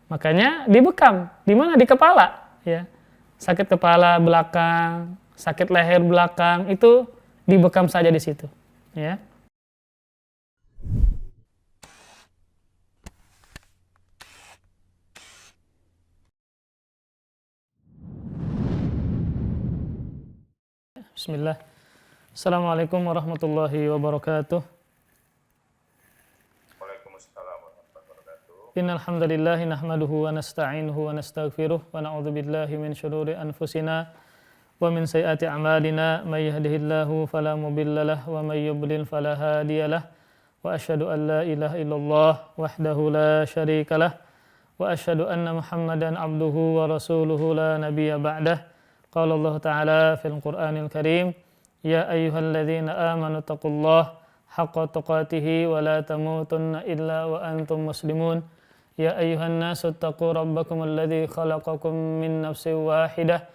Makanya dibekam. Di mana? Di kepala. Ya. Sakit kepala belakang, sakit leher belakang, itu dibekam saja di situ. Ya. Bismillah. Assalamualaikum warahmatullahi wabarakatuh. Waalaikumsalam warahmatullahi wabarakatuh. Innal hamdalillah nahmaduhu wa nasta'inuhu wa nastaghfiruh wa na'udzu billahi min shururi anfusina wa min sayyiati a'malina may yahdihillahu fala mudilla lahu wa may yudlil fala hadiyalah wa asyhadu an la ilaha illallah wahdahu la syarika lah wa asyhadu anna Muhammadan abduhu wa rasuluhu la nabiyya ba'dah. Qala Allah Ta'ala fil Qur'anil Karim, ya ayyuhalladzina amanu taqullaha haqqa tuqatih wa la tamutunna illa wa antum muslimun. Ya ayyuhan nasu taqu rabbakum alladzi khalaqakum min nafsin wahidah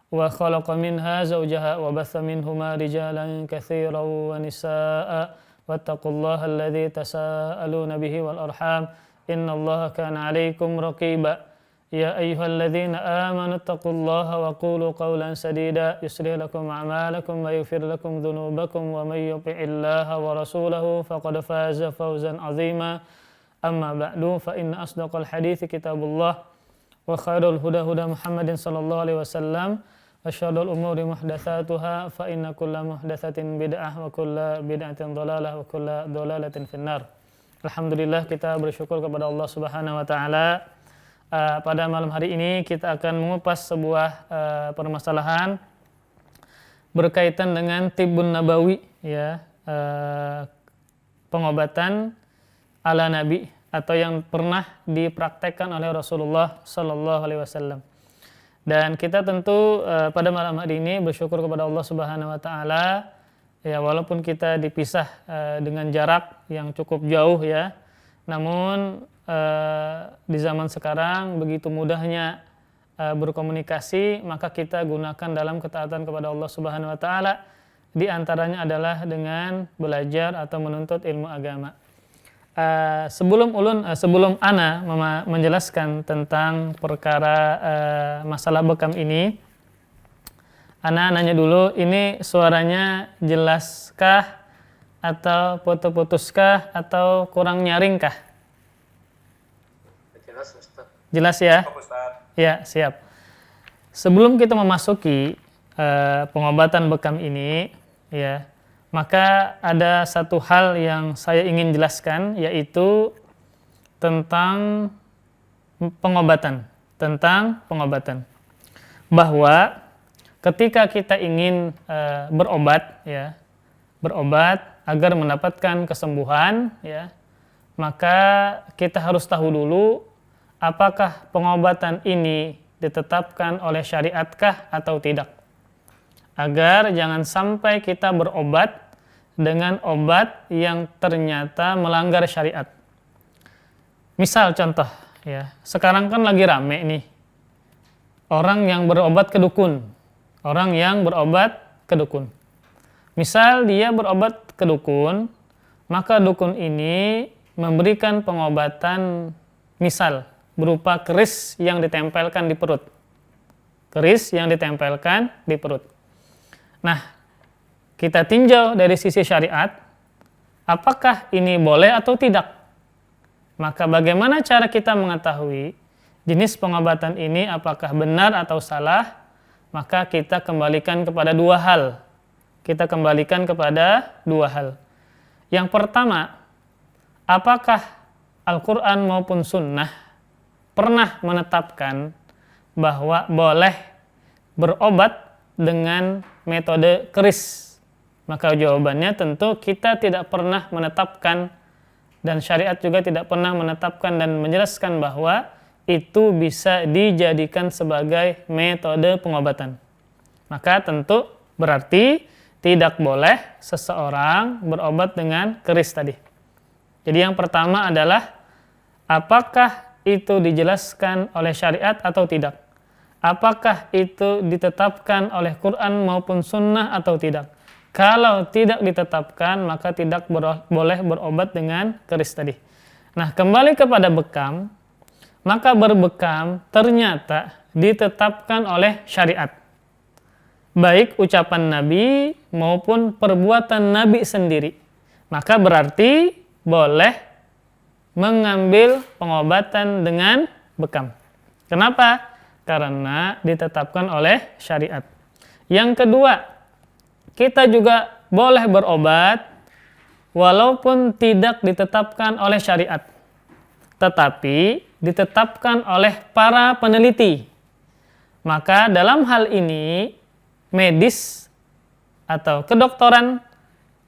wa khalaqa minha zawjaha wa batha minhuma rijalan katsiran wa nisaa'a wattaqullaha alladzi tasaaluna bihi wal arham innallaha kana 'alaikum raqiba. Ya ayyuhalladzina amanu taqullaha wa qulu qawlan sadida yuslih lakum a'malakum wa yaghfir lakum dhunubakum wa may yuti'illaha wa rasulahu faqad faza fawzan 'azima. Amma ba'du fa inna asdaqal hadithi kitabullah wa khairul huda huda Muhammadin sallallahu alaihi wasallam wa syarrul umuri muhdatsatuha fa inna kulla muhdatsatin bid'ah wa kulla bid'atin dhalalah wa kulla dhalalatin finnar. Alhamdulillah, kita bersyukur kepada Allah Subhanahu wa taala. Pada malam hari ini kita akan mengupas sebuah permasalahan berkaitan dengan tibbun nabawi, ya, pengobatan ala Nabi atau yang pernah dipraktekkan oleh Rasulullah Sallallahu Alaihi Wasallam. Dan kita tentu pada malam hari ini bersyukur kepada Allah Subhanahu Wa Taala, ya, walaupun kita dipisah dengan jarak yang cukup jauh, ya, namun di zaman sekarang begitu mudahnya berkomunikasi, maka kita gunakan dalam ketaatan kepada Allah Subhanahu Wa Taala. Di antaranya adalah dengan belajar atau menuntut ilmu agama. Sebelum ana menjelaskan tentang perkara masalah bekam ini, ana nanya dulu, ini suaranya jelaskah atau putus-putuskah atau kurang nyaringkah? Jelas, Ustaz. Jelas ya? Ustaz. Ya, siap. Sebelum kita memasuki pengobatan bekam ini, ya, maka ada satu hal yang saya ingin jelaskan, yaitu tentang pengobatan. Bahwa ketika kita ingin berobat, ya, berobat agar mendapatkan kesembuhan, ya, maka kita harus tahu dulu apakah pengobatan ini ditetapkan oleh syariatkah atau tidak. Agar jangan sampai kita berobat dengan obat yang ternyata melanggar syariat. Misal contoh, ya, sekarang kan lagi rame nih orang yang berobat ke dukun. Misal dia berobat ke dukun, maka dukun ini memberikan pengobatan misal berupa keris yang ditempelkan di perut. Nah, kita tinjau dari sisi syariat, apakah ini boleh atau tidak? Maka bagaimana cara kita mengetahui jenis pengobatan ini apakah benar atau salah? Maka kita kembalikan kepada dua hal. Yang pertama, apakah Al-Quran maupun Sunnah pernah menetapkan bahwa boleh berobat dengan metode keris? Maka jawabannya tentu kita tidak pernah menetapkan, dan syariat juga tidak pernah menetapkan dan menjelaskan bahwa itu bisa dijadikan sebagai metode pengobatan. Maka tentu berarti tidak boleh seseorang berobat dengan keris tadi. Jadi yang pertama adalah apakah itu dijelaskan oleh syariat atau tidak? Apakah itu ditetapkan oleh Quran maupun Sunnah atau tidak? Kalau tidak ditetapkan, maka tidak boleh berobat dengan keris tadi. Nah, kembali kepada bekam, maka berbekam ternyata ditetapkan oleh syariat. Baik ucapan Nabi maupun perbuatan Nabi sendiri. Maka berarti boleh mengambil pengobatan dengan bekam. Kenapa? Karena ditetapkan oleh syariat. Yang kedua, kita juga boleh berobat walaupun tidak ditetapkan oleh syariat, tetapi ditetapkan oleh para peneliti. Maka dalam hal ini medis atau kedokteran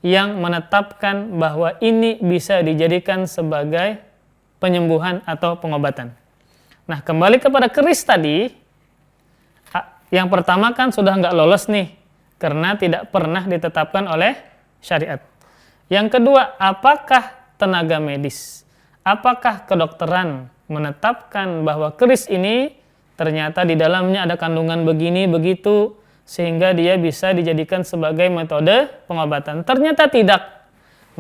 yang menetapkan bahwa ini bisa dijadikan sebagai penyembuhan atau pengobatan. Nah, kembali kepada keris tadi, yang pertama kan sudah nggak lolos nih, karena tidak pernah ditetapkan oleh syariat. Yang kedua, apakah tenaga medis, apakah kedokteran menetapkan bahwa keris ini ternyata di dalamnya ada kandungan begini, begitu, sehingga dia bisa dijadikan sebagai metode pengobatan. Ternyata tidak,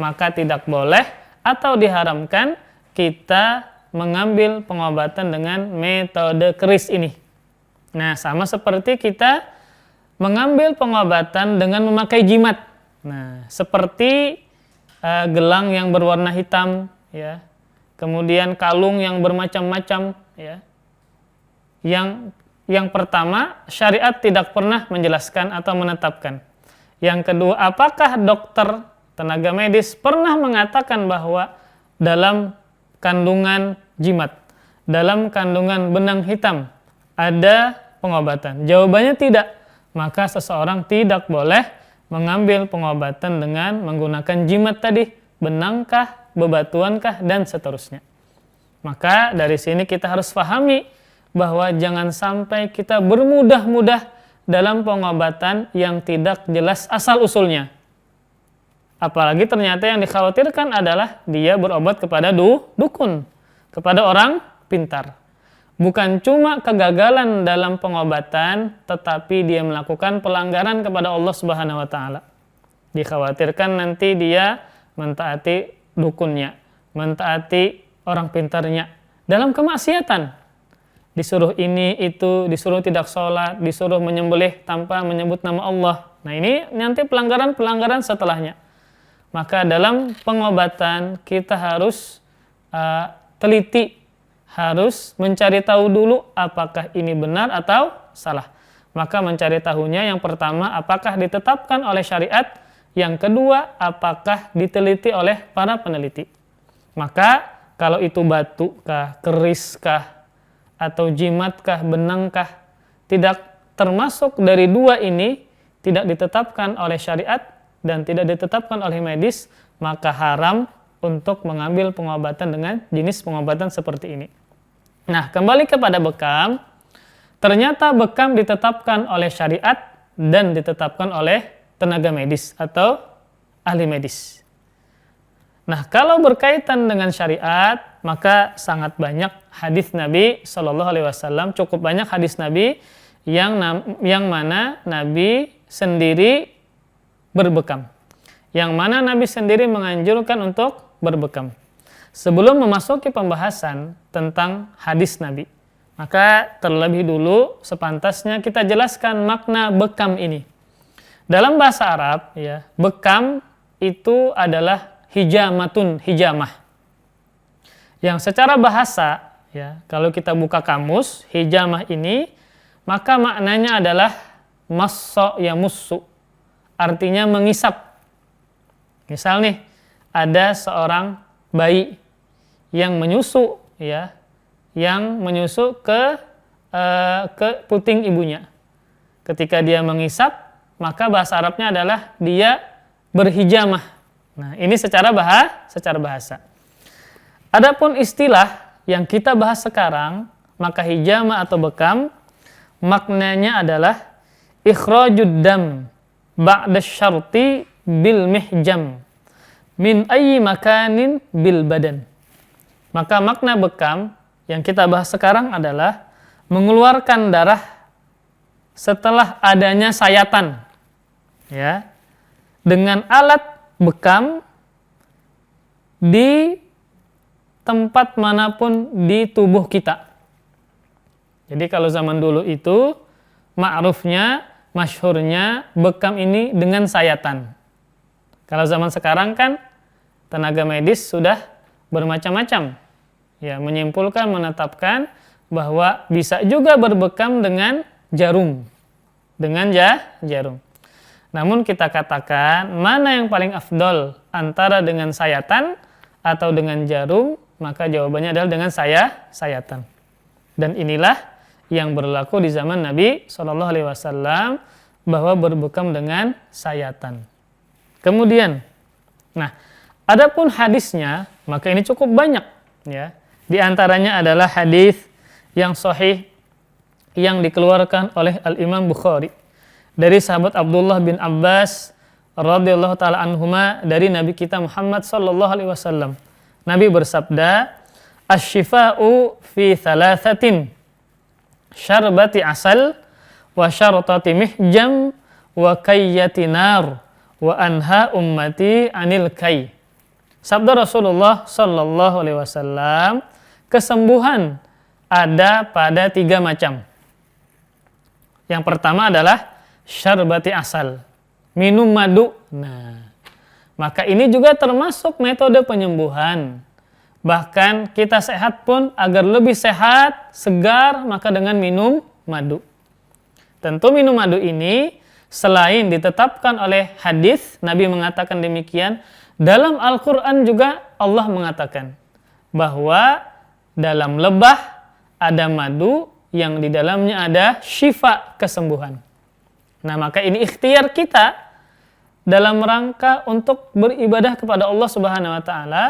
maka tidak boleh atau diharamkan kita mengambil pengobatan dengan metode keris ini. Nah, sama seperti kita mengambil pengobatan dengan memakai jimat. Nah, seperti gelang yang berwarna hitam, ya, kemudian kalung yang bermacam-macam, ya. Yang pertama, syariat tidak pernah menjelaskan atau menetapkan. Yang kedua, apakah dokter, tenaga medis pernah mengatakan bahwa dalam kandungan jimat, dalam kandungan benang hitam ada pengobatan? Jawabannya tidak. Maka seseorang tidak boleh mengambil pengobatan dengan menggunakan jimat tadi, benangkah, bebatuankah, dan seterusnya. Maka dari sini kita harus pahami bahwa jangan sampai kita bermudah-mudah dalam pengobatan yang tidak jelas asal-usulnya. Apalagi ternyata yang dikhawatirkan adalah dia berobat kepada dukun, kepada orang pintar. Bukan cuma kegagalan dalam pengobatan, tetapi dia melakukan pelanggaran kepada Allah Subhanahu wa taala. Dikhawatirkan nanti dia mentaati dukunnya, mentaati orang pintarnya dalam kemaksiatan. Disuruh ini, itu, disuruh tidak sholat, disuruh menyembelih tanpa menyebut nama Allah. Nah, ini nanti pelanggaran-pelanggaran setelahnya. Maka dalam pengobatan kita harus teliti, harus mencari tahu dulu apakah ini benar atau salah. Maka mencari tahunya yang pertama, apakah ditetapkan oleh syariat, yang kedua, apakah diteliti oleh para peneliti. Maka kalau itu batu kah, keris kah, atau jimat kah, benang kah, tidak termasuk dari dua ini, tidak ditetapkan oleh syariat dan tidak ditetapkan oleh medis, maka haram untuk mengambil pengobatan dengan jenis pengobatan seperti ini. Nah, kembali kepada bekam, ternyata bekam ditetapkan oleh syariat dan ditetapkan oleh tenaga medis atau ahli medis. Nah, kalau berkaitan dengan syariat, maka sangat banyak hadis Nabi Shallallahu Alaihi Wasallam, cukup banyak hadis Nabi yang mana Nabi sendiri berbekam, yang mana Nabi sendiri menganjurkan untuk berbekam. Sebelum memasuki pembahasan tentang hadis Nabi, maka terlebih dulu sepantasnya kita jelaskan makna bekam ini. Dalam bahasa Arab, ya, bekam itu adalah hijamatun, hijamah. Yang secara bahasa, ya, kalau kita buka kamus, hijamah ini, maka maknanya adalah massa yamussu, artinya mengisap. Misal nih, ada seorang bayi yang menyusu, ya, yang menyusu ke puting ibunya. Ketika dia mengisap, maka bahasa Arabnya adalah dia berhijamah. Nah, ini secara bahasa. Adapun istilah yang kita bahas sekarang, maka hijamah atau bekam maknanya adalah ikhrajud dam ba'da syarti bil mihjam min ayyi makanin bil badan. Maka makna bekam yang kita bahas sekarang adalah mengeluarkan darah setelah adanya sayatan, ya, dengan alat bekam di tempat manapun di tubuh kita. Jadi kalau zaman dulu itu ma'rufnya, masyhurnya bekam ini dengan sayatan. Kalau zaman sekarang kan tenaga medis sudah bermacam-macam. Ya, menyimpulkan, menetapkan bahwa bisa juga berbekam dengan jarum. Dengan jarum. Namun kita katakan mana yang paling afdol antara dengan sayatan atau dengan jarum, maka jawabannya adalah dengan sayatan. Dan inilah yang berlaku di zaman Nabi SAW bahwa berbekam dengan sayatan. Kemudian, adapun hadisnya, maka ini cukup banyak, ya. Di antaranya adalah hadis yang sahih yang dikeluarkan oleh Al-Imam Bukhari dari sahabat Abdullah bin Abbas radhiyallahu taala anhuma dari Nabi kita Muhammad sallallahu alaihi wasallam. Nabi bersabda, "Asy-syifa'u fi thalathatin, syarbati asal wa syartati mihjam wa kayyati nar wa anha ummati anil kay." Sabda Rasulullah sallallahu alaihi wasallam, kesembuhan ada pada 3 macam. Yang pertama adalah syarbati asal, minum madu. Maka ini juga termasuk metode penyembuhan. Bahkan kita sehat pun agar lebih sehat, segar, maka dengan minum madu. Tentu minum madu ini selain ditetapkan oleh hadis, Nabi mengatakan demikian, dalam Al-Quran juga Allah mengatakan bahwa dalam lebah ada madu yang di dalamnya ada syifa, kesembuhan. Maka ini ikhtiar kita dalam rangka untuk beribadah kepada Allah Subhanahu wa taala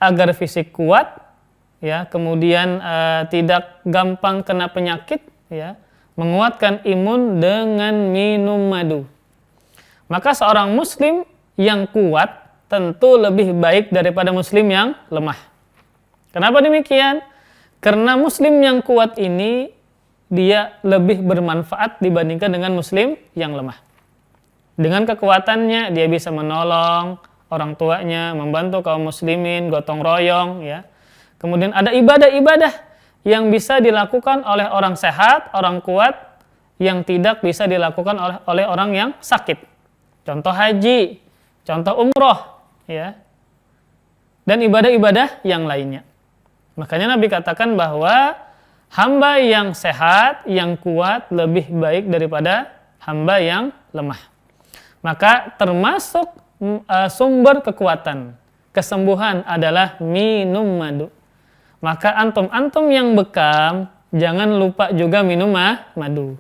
agar fisik kuat, ya, kemudian tidak gampang kena penyakit, ya, menguatkan imun dengan minum madu. Maka seorang muslim yang kuat tentu lebih baik daripada muslim yang lemah. Kenapa demikian? Karena muslim yang kuat ini dia lebih bermanfaat dibandingkan dengan muslim yang lemah. Dengan kekuatannya dia bisa menolong orang tuanya, membantu kaum muslimin, gotong royong, ya. Kemudian ada ibadah-ibadah yang bisa dilakukan oleh orang sehat, orang kuat, yang tidak bisa dilakukan oleh orang yang sakit. Contoh haji, contoh umroh, ya. Dan ibadah-ibadah yang lainnya. Makanya Nabi katakan bahwa hamba yang sehat, yang kuat lebih baik daripada hamba yang lemah. Maka termasuk sumber kekuatan, kesembuhan adalah minum madu. Maka antum-antum yang bekam, jangan lupa juga minum madu.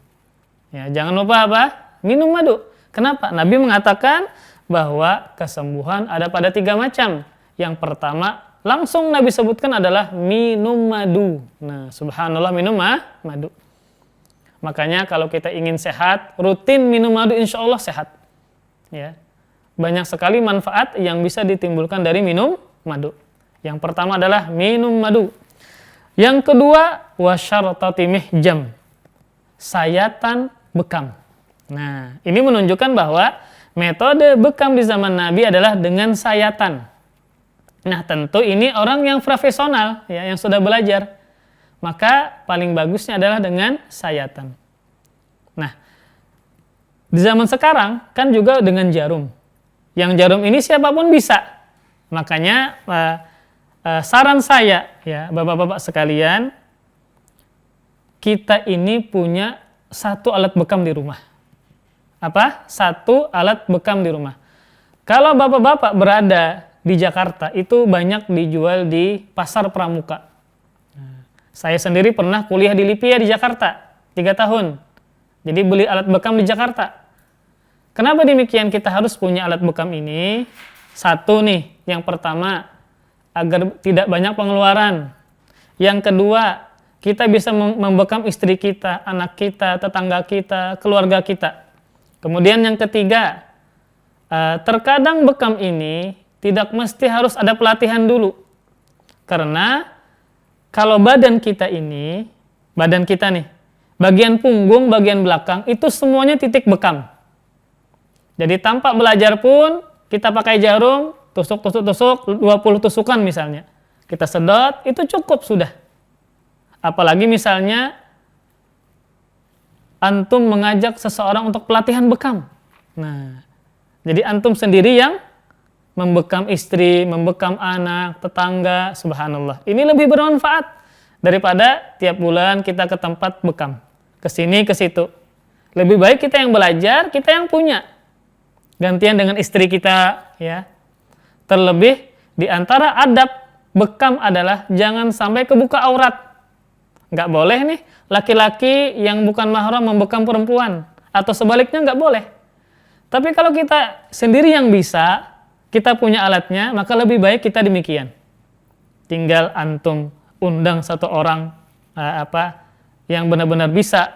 Ya, jangan lupa apa? Minum madu. Kenapa? Nabi mengatakan bahwa kesembuhan ada pada 3 macam. Yang pertama, langsung Nabi sebutkan adalah minum madu. Subhanallah, minum madu. Makanya kalau kita ingin sehat, rutin minum madu, insya Allah sehat. Ya. Banyak sekali manfaat yang bisa ditimbulkan dari minum madu. Yang pertama adalah minum madu. Yang kedua, wasyartati mihjam, sayatan bekam. Ini menunjukkan bahwa metode bekam di zaman Nabi adalah dengan sayatan. Tentu ini orang yang profesional, ya, yang sudah belajar. Maka paling bagusnya adalah dengan sayatan. Di zaman sekarang kan juga dengan jarum. Yang jarum ini siapapun bisa. Makanya saran saya, ya, bapak-bapak sekalian, kita ini punya 1 alat bekam di rumah. Apa? 1 alat bekam di rumah. Kalau bapak-bapak berada di Jakarta, itu banyak dijual di pasar pramuka. Saya sendiri pernah kuliah di Lipia di Jakarta 3 tahun. Jadi beli alat bekam di Jakarta. Kenapa demikian kita harus punya alat bekam ini? 1 nih, yang pertama, agar tidak banyak pengeluaran. Yang kedua, kita bisa membekam istri kita, anak kita, tetangga kita, keluarga kita. Kemudian yang ketiga, terkadang bekam ini tidak mesti harus ada pelatihan dulu. Karena kalau badan kita nih, bagian punggung, bagian belakang, itu semuanya titik bekam. Jadi tanpa belajar pun, kita pakai jarum, tusuk, 20 tusukan misalnya. kita sedot, itu cukup sudah. Apalagi misalnya antum mengajak seseorang untuk pelatihan bekam. Nah, jadi antum sendiri yang membekam istri, membekam anak, tetangga, subhanallah. Ini lebih bermanfaat daripada tiap bulan kita ke tempat bekam, ke sini, ke situ. Lebih baik kita yang belajar, kita yang punya. Gantian dengan istri kita, ya. Terlebih di antara adab bekam adalah jangan sampai kebuka aurat. Nggak boleh nih laki-laki yang bukan mahram membekam perempuan, atau sebaliknya nggak boleh. Tapi kalau kita sendiri yang bisa, kita punya alatnya, maka lebih baik kita demikian. Tinggal antum undang satu orang yang benar-benar bisa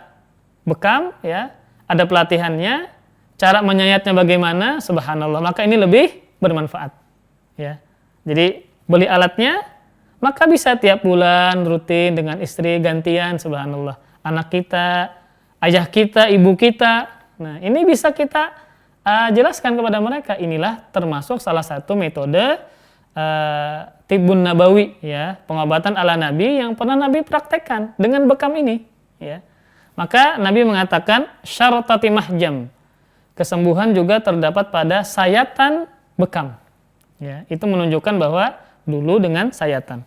bekam, ya, ada pelatihannya, cara menyayatnya bagaimana, subhanallah, maka ini lebih bermanfaat, ya. Jadi beli alatnya, maka bisa tiap bulan rutin dengan istri gantian, subhanallah. Anak kita, ayah kita, ibu kita. Nah, ini bisa kita jelaskan kepada mereka. Inilah termasuk salah satu metode Tibbun Nabawi, ya, pengobatan ala Nabi yang pernah Nabi praktekkan dengan bekam ini, ya. Maka Nabi mengatakan syartati mahjam. Kesembuhan juga terdapat pada sayatan bekam. Ya, itu menunjukkan bahwa dulu dengan sayatan.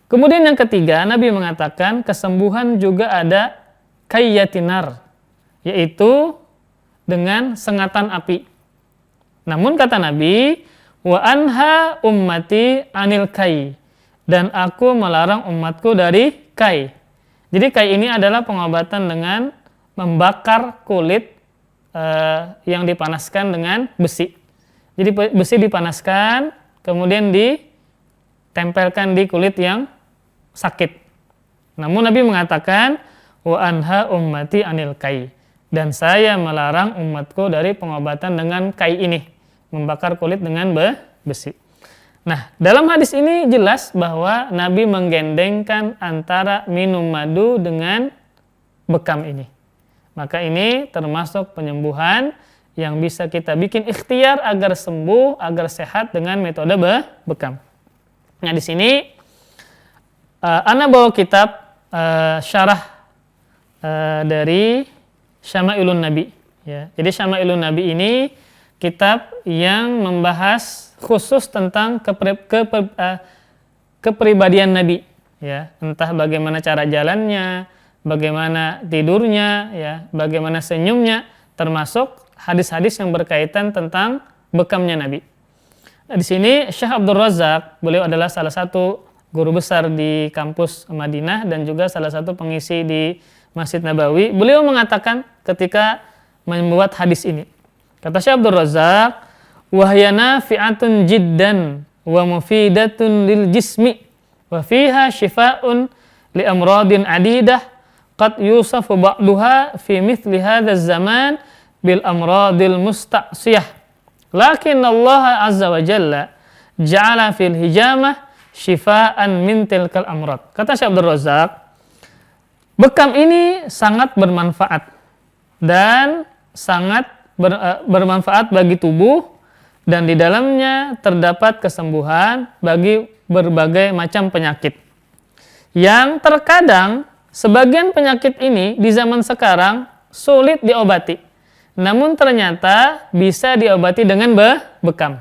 Kemudian yang ketiga, Nabi mengatakan kesembuhan juga ada kayyatinar, yaitu dengan sengatan api. Namun kata Nabi, wa anha ummati anil kai, dan aku melarang umatku dari kai. Jadi kai ini adalah pengobatan dengan membakar kulit yang dipanaskan dengan besi. Jadi besi dipanaskan, kemudian ditempelkan di kulit yang sakit. Namun Nabi mengatakan wa anha ummati anil kai, dan saya melarang umatku dari pengobatan dengan kai ini, membakar kulit dengan besi. Nah, dalam hadis ini jelas bahwa Nabi menggandengkan antara minum madu dengan bekam ini. Maka ini termasuk penyembuhan yang bisa kita bikin ikhtiar agar sembuh, agar sehat dengan metode bekam. Nah, di sini ana bawa kitab syarah dari Syama'ilun Nabi, ya. Jadi Syama'ilun Nabi ini kitab yang membahas khusus tentang kepribadian Nabi, ya. Entah bagaimana cara jalannya, bagaimana tidurnya, ya, bagaimana senyumnya, termasuk hadis-hadis yang berkaitan tentang bekamnya Nabi. Nah, di sini Syekh Abdul Razak, beliau adalah salah satu guru besar di kampus Madinah dan juga salah satu pengisi di Masjid Nabawi. Beliau mengatakan ketika membuat hadis ini, kata Syekh Abdul Razak, wahyana fi'atun jiddan wa mufidatun lil jismi wa fiha shifaa'un li amradin adidah qad yusafu ba'duha fi mithli hadha zaman bil amradil musta'siyah, lakin Allah azza wa jalla ja'ala fil hijamah shifaan min tilkal amrad. Kata Syekh Abdul Razak, bekam ini sangat bermanfaat dan sangat bermanfaat bagi tubuh, dan di dalamnya terdapat kesembuhan bagi berbagai macam penyakit. Yang terkadang sebagian penyakit ini di zaman sekarang sulit diobati, namun ternyata bisa diobati dengan bekam.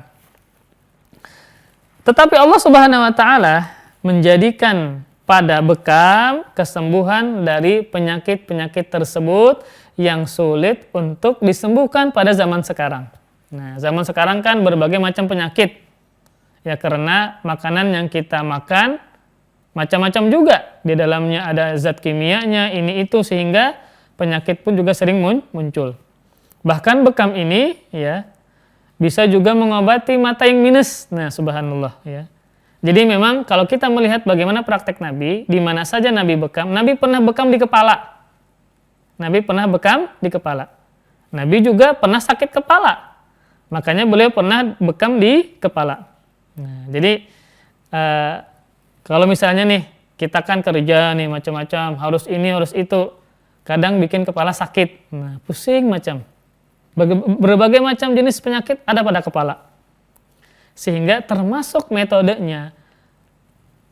Tetapi Allah Subhanahu wa taala menjadikan pada bekam kesembuhan dari penyakit-penyakit tersebut yang sulit untuk disembuhkan pada zaman sekarang. Nah, zaman sekarang kan berbagai macam penyakit. Ya, karena makanan yang kita makan macam-macam juga. Di dalamnya ada zat kimianya, ini itu, sehingga penyakit pun juga sering muncul. Bahkan bekam ini, ya, bisa juga mengobati mata yang minus. Nah, subhanallah, ya. Jadi memang kalau kita melihat bagaimana praktek Nabi, di mana saja Nabi bekam, Nabi pernah bekam di kepala. Nabi pernah bekam di kepala. Nabi juga pernah sakit kepala. Makanya beliau pernah bekam di kepala. Nah, jadi kalau misalnya nih, kita kan kerja nih macam-macam, harus ini, harus itu. Kadang bikin kepala sakit. Nah, pusing macam. Berbagai macam jenis penyakit ada pada kepala. Sehingga termasuk metodenya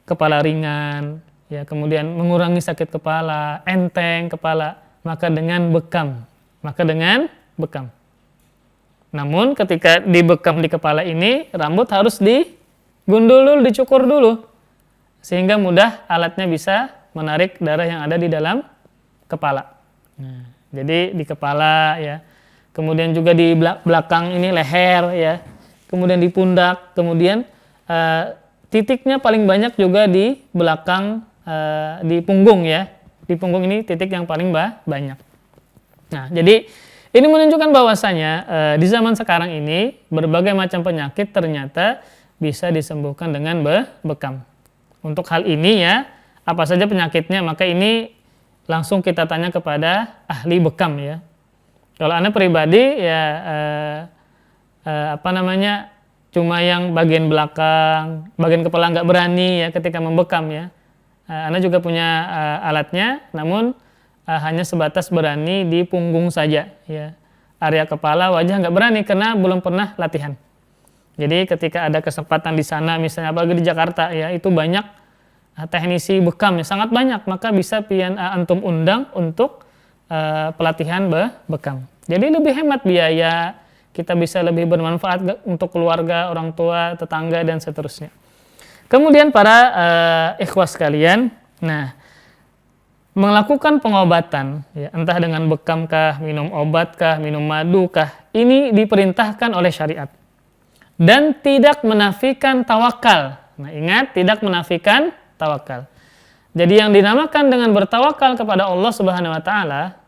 kepala ringan, ya, kemudian mengurangi sakit kepala, enteng kepala, maka dengan bekam. Namun ketika dibekam di kepala ini, rambut harus digundul dulu, dicukur dulu, sehingga mudah alatnya bisa menarik darah yang ada di dalam kepala. Nah, jadi di kepala, ya, kemudian juga di belakang ini leher, ya, kemudian di pundak, kemudian titiknya paling banyak juga di belakang, di punggung, ya, di punggung ini titik yang paling banyak. Nah, jadi ini menunjukkan bahwasanya di zaman sekarang ini berbagai macam penyakit ternyata bisa disembuhkan dengan bekam. Untuk hal ini, ya, apa saja penyakitnya, maka ini langsung kita tanya kepada ahli bekam, ya. Kalau Anda pribadi, ya, cuma yang bagian belakang, bagian kepala nggak berani, ya, ketika membekam, ya. Anda juga punya alatnya, namun hanya sebatas berani di punggung saja, ya. Area kepala, wajah nggak berani karena belum pernah latihan. Jadi ketika ada kesempatan di sana, misalnya apalagi di Jakarta, ya, itu banyak teknisi bekam, ya, sangat banyak, maka bisa antum undang untuk pelatihan bekam. Jadi lebih hemat biaya, kita bisa lebih bermanfaat untuk keluarga, orang tua, tetangga, dan seterusnya. Kemudian para ikhwas sekalian, nah, melakukan pengobatan, ya, entah dengan bekam kah, minum obat kah, minum madu kah, ini diperintahkan oleh syariat dan tidak menafikan tawakal. Nah, ingat, tidak menafikan tawakal. Jadi yang dinamakan dengan bertawakal kepada Allah Subhanahu wa taala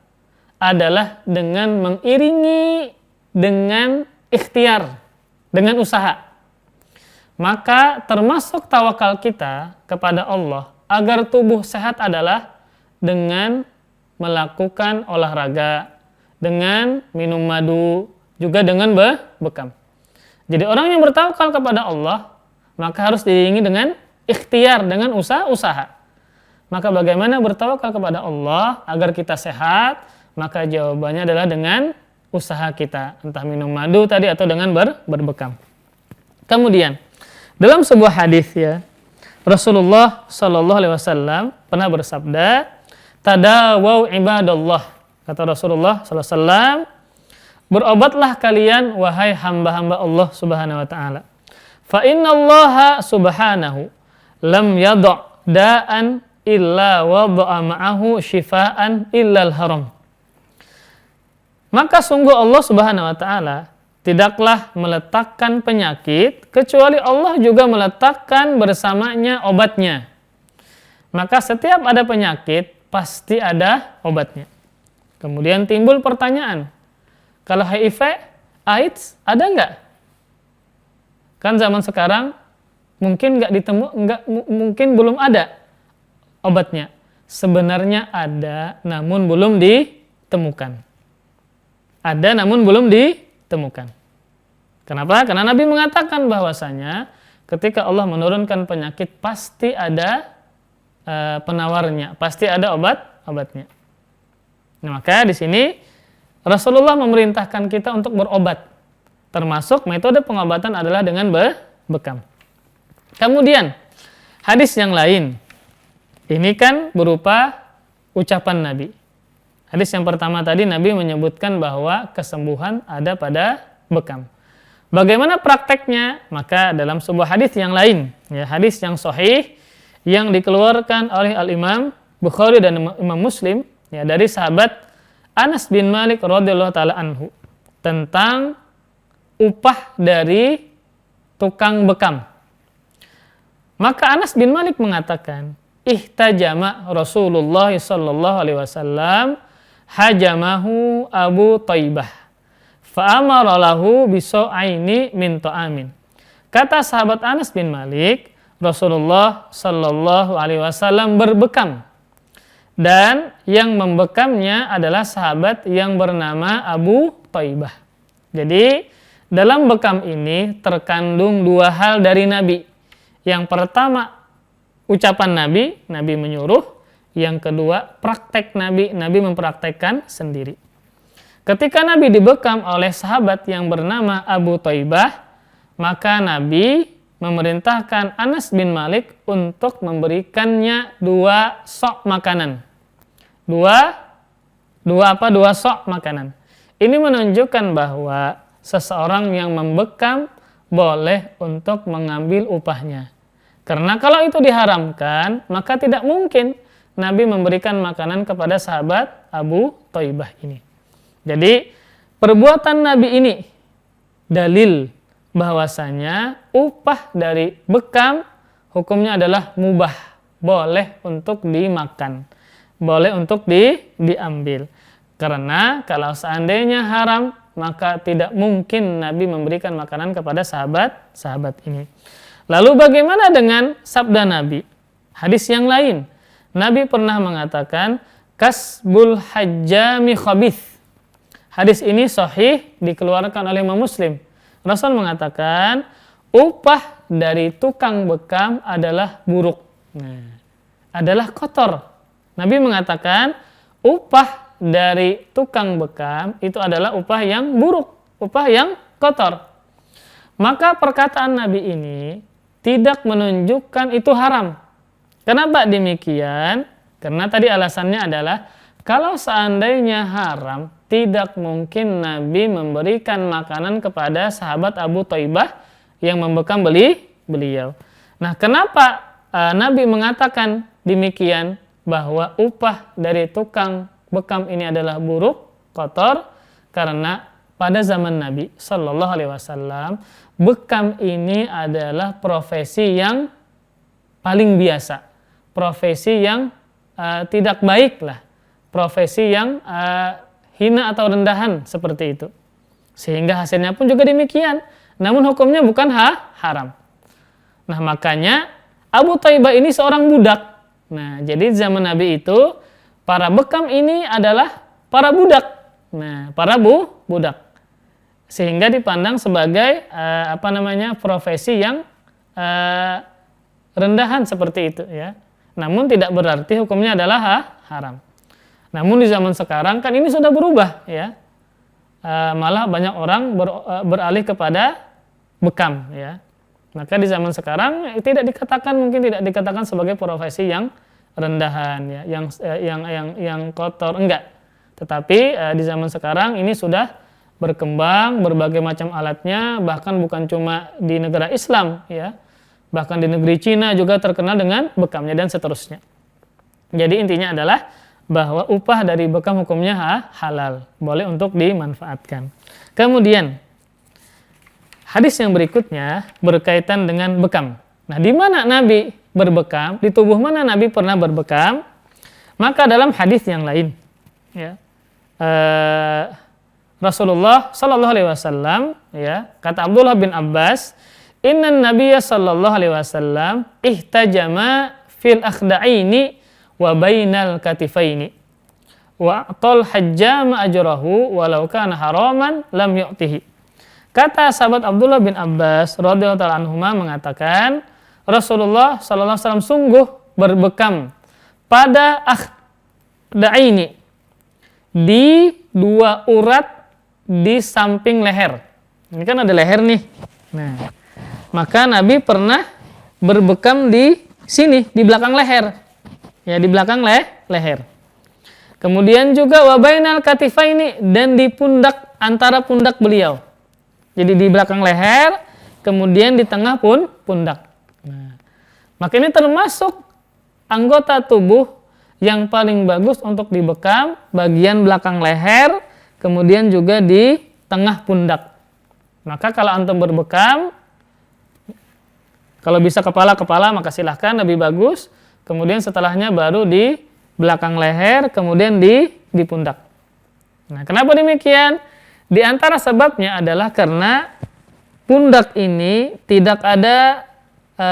adalah dengan mengiringi dengan ikhtiar, dengan usaha. Maka termasuk tawakal kita kepada Allah agar tubuh sehat adalah dengan melakukan olahraga, dengan minum madu, juga dengan bekam. Jadi orang yang bertawakal kepada Allah, maka harus diiringi dengan ikhtiar, dengan usaha. Maka bagaimana bertawakal kepada Allah agar kita sehat? Maka jawabannya adalah dengan usaha kita, entah minum madu tadi atau dengan berbekam. Kemudian dalam sebuah hadis, ya, Rasulullah Shallallahu Alaihi Wasallam pernah bersabda, "Tadawau ibadallah," kata Rasulullah Sallallahu Alaihi Wasallam, berobatlah kalian wahai hamba-hamba Allah Subhanahu Wa Taala. Fa innallaha Subhanahu lam yada' da'an illa wada'a ma'ahu shifaan illal haram. Maka sungguh Allah Subhanahu Wa Taala tidaklah meletakkan penyakit kecuali Allah juga meletakkan bersamanya obatnya. Maka setiap ada penyakit pasti ada obatnya. Kemudian timbul pertanyaan, kalau HIV, AIDS ada nggak? Kan zaman sekarang mungkin mungkin belum ada obatnya. Sebenarnya ada, namun belum ditemukan. Ada, namun belum ditemukan. Kenapa? Karena Nabi mengatakan bahwasanya ketika Allah menurunkan penyakit pasti ada penawarnya, pasti ada obatnya. Nah, maka di sini Rasulullah memerintahkan kita untuk berobat. Termasuk metode pengobatan adalah dengan bekam. Kemudian hadis yang lain, ini kan berupa ucapan Nabi. Hadis yang pertama tadi Nabi menyebutkan bahwa kesembuhan ada pada bekam. Bagaimana prakteknya? Maka dalam sebuah hadis yang lain, ya, hadis yang sahih yang dikeluarkan oleh Al-Imam Bukhari dan Imam Muslim, ya, dari sahabat Anas bin Malik radhiyallahu taala anhu tentang upah dari tukang bekam. Maka Anas bin Malik mengatakan, ihtajama Rasulullah sallallahu alaihi wasallam hajamahu Abu Thaibah fa amara lahu bisa'aini min ta'amin. Kata sahabat Anas bin Malik, Rasulullah Sallallahu Alaihi Wasallam berbekam, dan yang membekamnya adalah sahabat yang bernama Abu Thaibah. Jadi dalam bekam ini terkandung dua hal dari Nabi. Yang pertama ucapan Nabi, Nabi menyuruh. Yang kedua praktek Nabi, Nabi mempraktekkan sendiri. Ketika Nabi dibekam oleh sahabat yang bernama Abu Thaibah, maka Nabi memerintahkan Anas bin Malik untuk memberikannya 2 sok makanan. Dua sok makanan. Ini menunjukkan bahwa seseorang yang membekam boleh untuk mengambil upahnya. Karena kalau itu diharamkan, maka tidak mungkin Nabi memberikan makanan kepada sahabat Abu Thaibah ini. Jadi, perbuatan Nabi ini dalil bahwasanya upah dari bekam hukumnya adalah mubah, boleh untuk dimakan, boleh untuk diambil. Karena kalau seandainya haram, maka tidak mungkin Nabi memberikan makanan kepada sahabat ini. Lalu bagaimana dengan sabda Nabi? Hadis yang lain, Nabi pernah mengatakan, kasbul hajjami khabith. Hadis ini sahih, dikeluarkan oleh Imam Muslim. Rasul mengatakan, upah dari tukang bekam adalah buruk. Adalah kotor. Nabi mengatakan, upah dari tukang bekam itu adalah upah yang buruk, upah yang kotor. Maka perkataan Nabi ini tidak menunjukkan itu haram. Kenapa demikian? Karena tadi alasannya adalah kalau seandainya haram, tidak mungkin Nabi memberikan makanan kepada sahabat Abu Thaibah yang membekam beliau. Nah, kenapa Nabi mengatakan demikian, bahwa upah dari tukang bekam ini adalah buruk, kotor? Karena pada zaman Nabi Shallallahu Alaihi Wasallam, bekam ini adalah profesi yang paling biasa, profesi yang tidak baik lah, profesi yang hina atau rendahan seperti itu. Sehingga hasilnya pun juga demikian. Namun hukumnya bukan haram. Nah, makanya Abu Thaibah ini seorang budak. Nah, jadi zaman Nabi itu para bekam ini adalah para budak. Nah, para budak. Sehingga dipandang sebagai profesi yang rendahan seperti itu ya. Namun tidak berarti hukumnya adalah haram. Namun di zaman sekarang kan ini sudah berubah ya. Malah banyak orang beralih kepada bekam ya. Maka di zaman sekarang mungkin tidak dikatakan sebagai profesi yang rendahan ya, yang kotor, enggak. Tetapi di zaman sekarang ini sudah berkembang berbagai macam alatnya, bahkan bukan cuma di negara Islam ya. Bahkan di negeri Cina juga terkenal dengan bekamnya dan seterusnya. Jadi intinya adalah bahwa upah dari bekam hukumnya halal, boleh untuk dimanfaatkan. Kemudian hadis yang berikutnya berkaitan dengan bekam. Nah, di mana Nabi berbekam? Di tubuh mana Nabi pernah berbekam? Maka dalam hadis yang lain, ya, Rasulullah Shallallahu Alaihi Wasallam, ya, kata Abdullah bin Abbas, Inna Nabiyya Shallallahu Alaihi Wasallam ihtajama fil akhda'ini wa bainal katifaini wa atal hajjama ajrahu walau kana haraman lam yu'tihi. Kata sahabat Abdullah bin Abbas radhiyallahu ta'ala anhuma mengatakan, Rasulullah sallallahu alaihi wasallam sungguh berbekam pada akhda'ini, di 2 urat di samping leher. Ini kan ada leher nih. Nah, maka Nabi pernah berbekam di sini, di belakang leher. Ya, di belakang leher. Kemudian juga wabainal katifaini, dan di pundak, antara pundak beliau. Jadi di belakang leher, kemudian di tengah pundak. Nah, maka ini termasuk anggota tubuh yang paling bagus untuk dibekam, bagian belakang leher, kemudian juga di tengah pundak. Maka kalau antum berbekam, kalau bisa kepala-kepala maka silahkan, lebih bagus. Kemudian setelahnya baru di belakang leher, kemudian di pundak. Nah, kenapa demikian? Di antara sebabnya adalah karena pundak ini tidak ada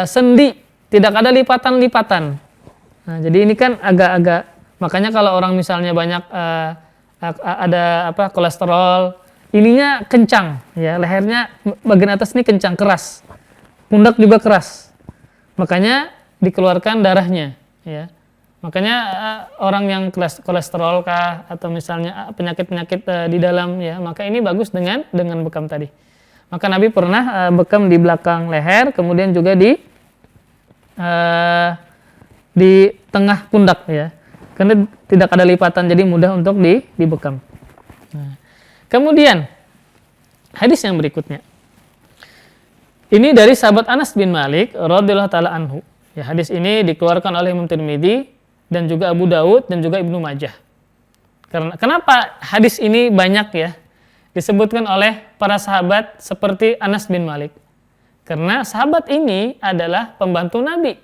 sendi, tidak ada lipatan-lipatan. Nah, jadi ini kan agak-agak, makanya kalau orang misalnya banyak ada kolesterol, ininya kencang, ya, lehernya bagian atas ini kencang, keras. Pundak juga keras, makanya dikeluarkan darahnya, ya. Makanya orang yang kolesterol kah atau misalnya penyakit-penyakit di dalam, ya, maka ini bagus dengan bekam tadi. Maka Nabi pernah bekam di belakang leher, kemudian juga di tengah pundak ya. Karena tidak ada lipatan, jadi mudah untuk dibekam. Nah, kemudian hadis yang berikutnya. Ini dari sahabat Anas bin Malik radhiyallahu taala anhu. Ya, hadis ini dikeluarkan oleh Imam Tirmidzi dan juga Abu Daud dan juga Ibnu Majah. Kenapa hadis ini banyak ya disebutkan oleh para sahabat seperti Anas bin Malik? Karena sahabat ini adalah pembantu Nabi.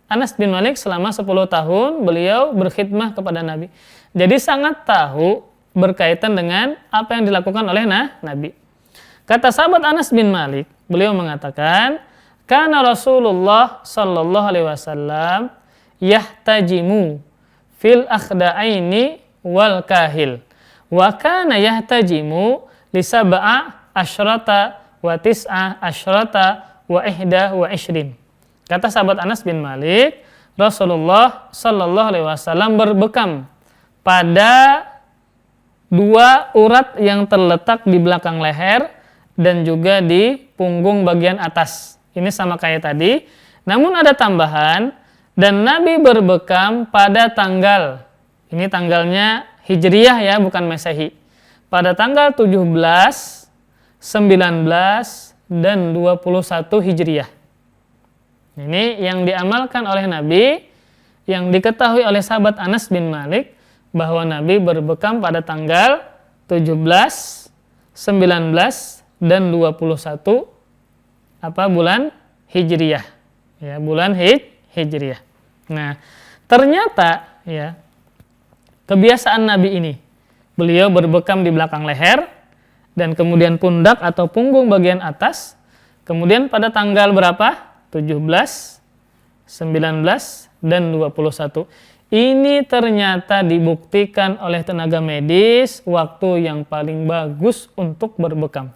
Anas bin Malik selama 10 tahun beliau berkhidmah kepada Nabi. Jadi sangat tahu berkaitan dengan apa yang dilakukan oleh Nabi. Kata sahabat Anas bin Malik, beliau mengatakan, "Kana Rasulullah sallallahu alaihi wasallam yahtajimu fil akhda'aini wal kahil. Wa kana yahtajimu li sab'a asyrata wa tis'a asyrata wa ihda wa ishrin." Kata sahabat Anas bin Malik, Rasulullah sallallahu alaihi wasallam berbekam pada 2 urat yang terletak di belakang leher dan juga di punggung bagian atas. Ini sama kayak tadi. Namun ada tambahan, dan Nabi berbekam pada tanggal, ini tanggalnya Hijriyah ya, bukan Masehi. Pada tanggal 17, 19, dan 21 Hijriyah. Ini yang diamalkan oleh Nabi, yang diketahui oleh sahabat Anas bin Malik, bahwa Nabi berbekam pada tanggal 17, 19, dan 21 bulan Hijriyah. Ya, bulan Hijriyah. Nah, ternyata ya kebiasaan Nabi ini, beliau berbekam di belakang leher dan kemudian pundak atau punggung bagian atas. Kemudian pada tanggal berapa? 17, 19, dan 21. Ini ternyata dibuktikan oleh tenaga medis waktu yang paling bagus untuk berbekam.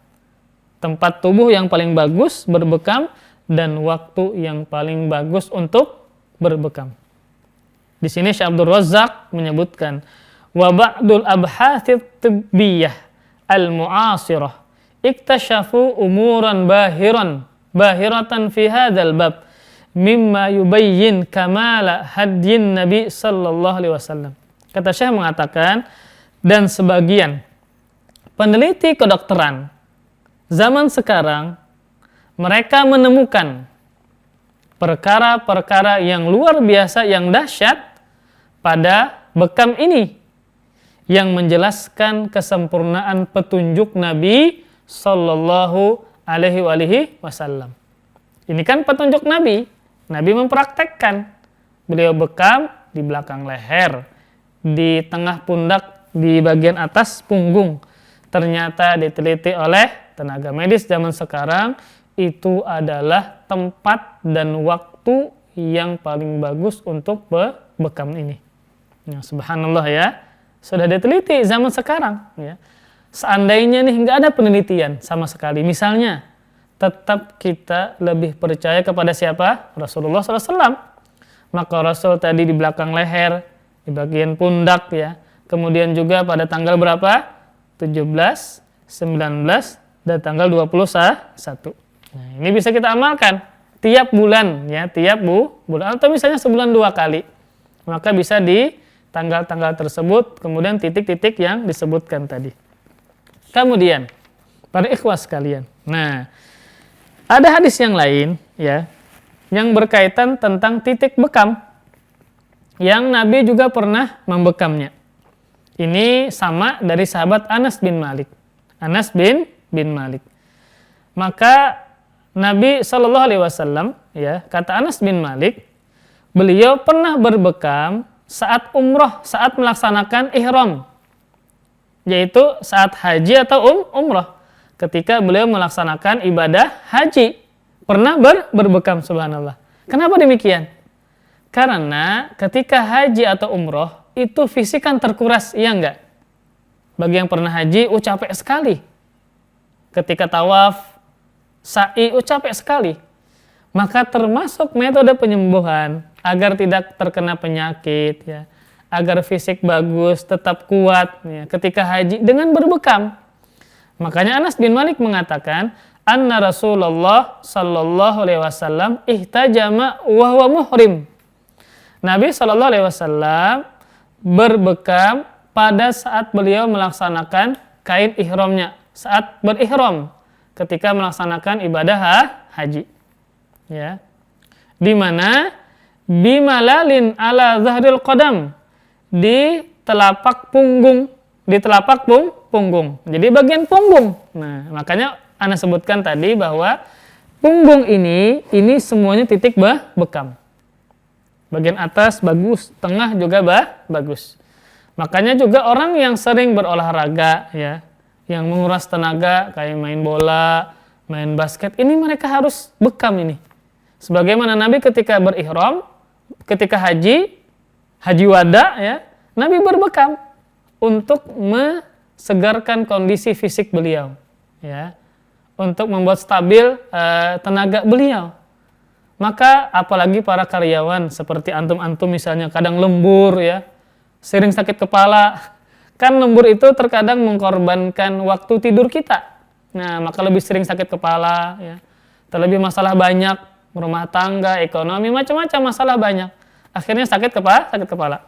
Tempat tubuh yang paling bagus berbekam dan waktu yang paling bagus untuk berbekam. Di sini Syekh Abdul Razzaq menyebutkan, wa ba'dul abhathit tibbiyah al-mu'asirah iktashafu umuran bahiratan fi hadzal bab mimma yubayyin kamala hadyin Nabi sallallahu alaihi wasallam. Kata Syekh mengatakan, dan sebagian peneliti kedokteran zaman sekarang mereka menemukan perkara-perkara yang luar biasa, yang dahsyat pada bekam ini, yang menjelaskan kesempurnaan petunjuk Nabi sallallahu alaihi wasallam. Ini kan petunjuk Nabi. Nabi mempraktekkan. Beliau bekam di belakang leher, di tengah pundak, di bagian atas punggung. Ternyata diteliti oleh tenaga medis zaman sekarang, itu adalah tempat dan waktu yang paling bagus untuk bekam ini. Ya, subhanallah ya, sudah diteliti zaman sekarang. Ya. Seandainya nih nggak ada penelitian sama sekali, misalnya, tetap kita lebih percaya kepada siapa? Rasulullah SAW. Maka Rasul tadi di belakang leher, di bagian pundak ya. Kemudian juga pada tanggal berapa? 17, 19, dan tanggal 21. Nah, ini bisa kita amalkan tiap bulan ya, tiap bulan atau misalnya sebulan 2 kali. Maka bisa di tanggal-tanggal tersebut, kemudian titik-titik yang disebutkan tadi. Kemudian para ikhwas sekalian. Nah, ada hadis yang lain ya yang berkaitan tentang titik bekam yang Nabi juga pernah membekamnya. Ini sama dari sahabat Anas bin Malik. Anas bin Malik. Maka Nabi Shallallahu Alaihi Wasallam, ya, kata Anas bin Malik, beliau pernah berbekam saat umroh, saat melaksanakan ihram, yaitu saat haji atau umroh. Ketika beliau melaksanakan ibadah haji, pernah berbekam, subhanallah. Kenapa demikian? Karena ketika haji atau umroh, itu fisik kan terkuras, iya enggak? Bagi yang pernah haji, capek sekali. Ketika tawaf, sa'i, capek sekali. Maka termasuk metode penyembuhan agar tidak terkena penyakit, ya, agar fisik bagus, tetap kuat ya, ketika haji dengan berbekam. Makanya Anas bin Malik mengatakan, anna Rasulullah sallallahu alaihi wasallam ihtajama wa huwa muhrim. Nabi sallallahu alaihi wasallam berbekam pada saat beliau melaksanakan kain ihramnya, saat berihram ketika melaksanakan ibadah haji. Ya. Di mana bimalalin ala zahril qadam, di telapak punggung, punggung. Jadi bagian punggung. Nah, makanya ana sebutkan tadi bahwa punggung ini semuanya titik bekam. Bagian atas bagus, tengah juga bagus. Makanya juga orang yang sering berolahraga ya, yang menguras tenaga kayak main bola, main basket, ini mereka harus bekam ini. Sebagaimana Nabi ketika berihram, ketika haji wada ya, Nabi berbekam untuk mensegarkan kondisi fisik beliau, ya, untuk membuat stabil tenaga beliau. Maka apalagi para karyawan seperti antum-antum misalnya kadang lembur ya, sering sakit kepala, kan lembur itu terkadang mengkorbankan waktu tidur kita. Nah, maka lebih sering sakit kepala ya, terlebih masalah banyak, rumah tangga, ekonomi, macam-macam masalah banyak. Akhirnya sakit kepala.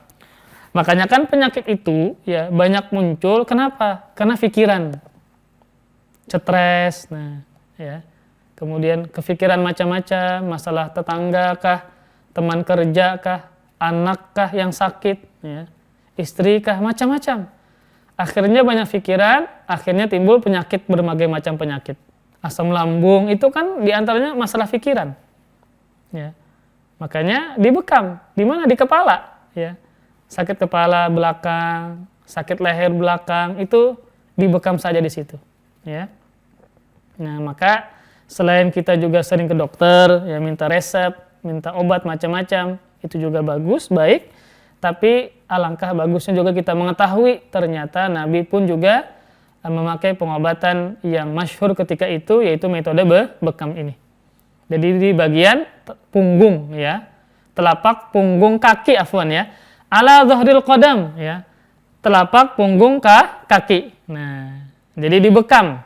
Makanya kan penyakit itu ya banyak muncul. Kenapa? Karena pikiran, stres, nah, ya. Kemudian kepikiran macam-macam, masalah tetangga kah, teman kerja kah, anak kah yang sakit, ya, istri kah, macam-macam. Akhirnya banyak pikiran, akhirnya timbul penyakit, berbagai macam penyakit. Asam lambung itu kan diantaranya masalah pikiran. Ya. Makanya dibekam, di mana? Di kepala, ya. Sakit kepala belakang, sakit leher belakang, itu dibekam saja di situ, ya. Nah, maka selain kita juga sering ke dokter, ya, minta resep, minta obat macam-macam, itu juga bagus, baik. Tapi alangkah bagusnya juga kita mengetahui ternyata Nabi pun juga memakai pengobatan yang masyhur ketika itu, yaitu metode bekam ini. Jadi di bagian punggung ya, telapak punggung kaki ya, ala zahril qadam ya, telapak punggung kaki. Nah, jadi dibekam.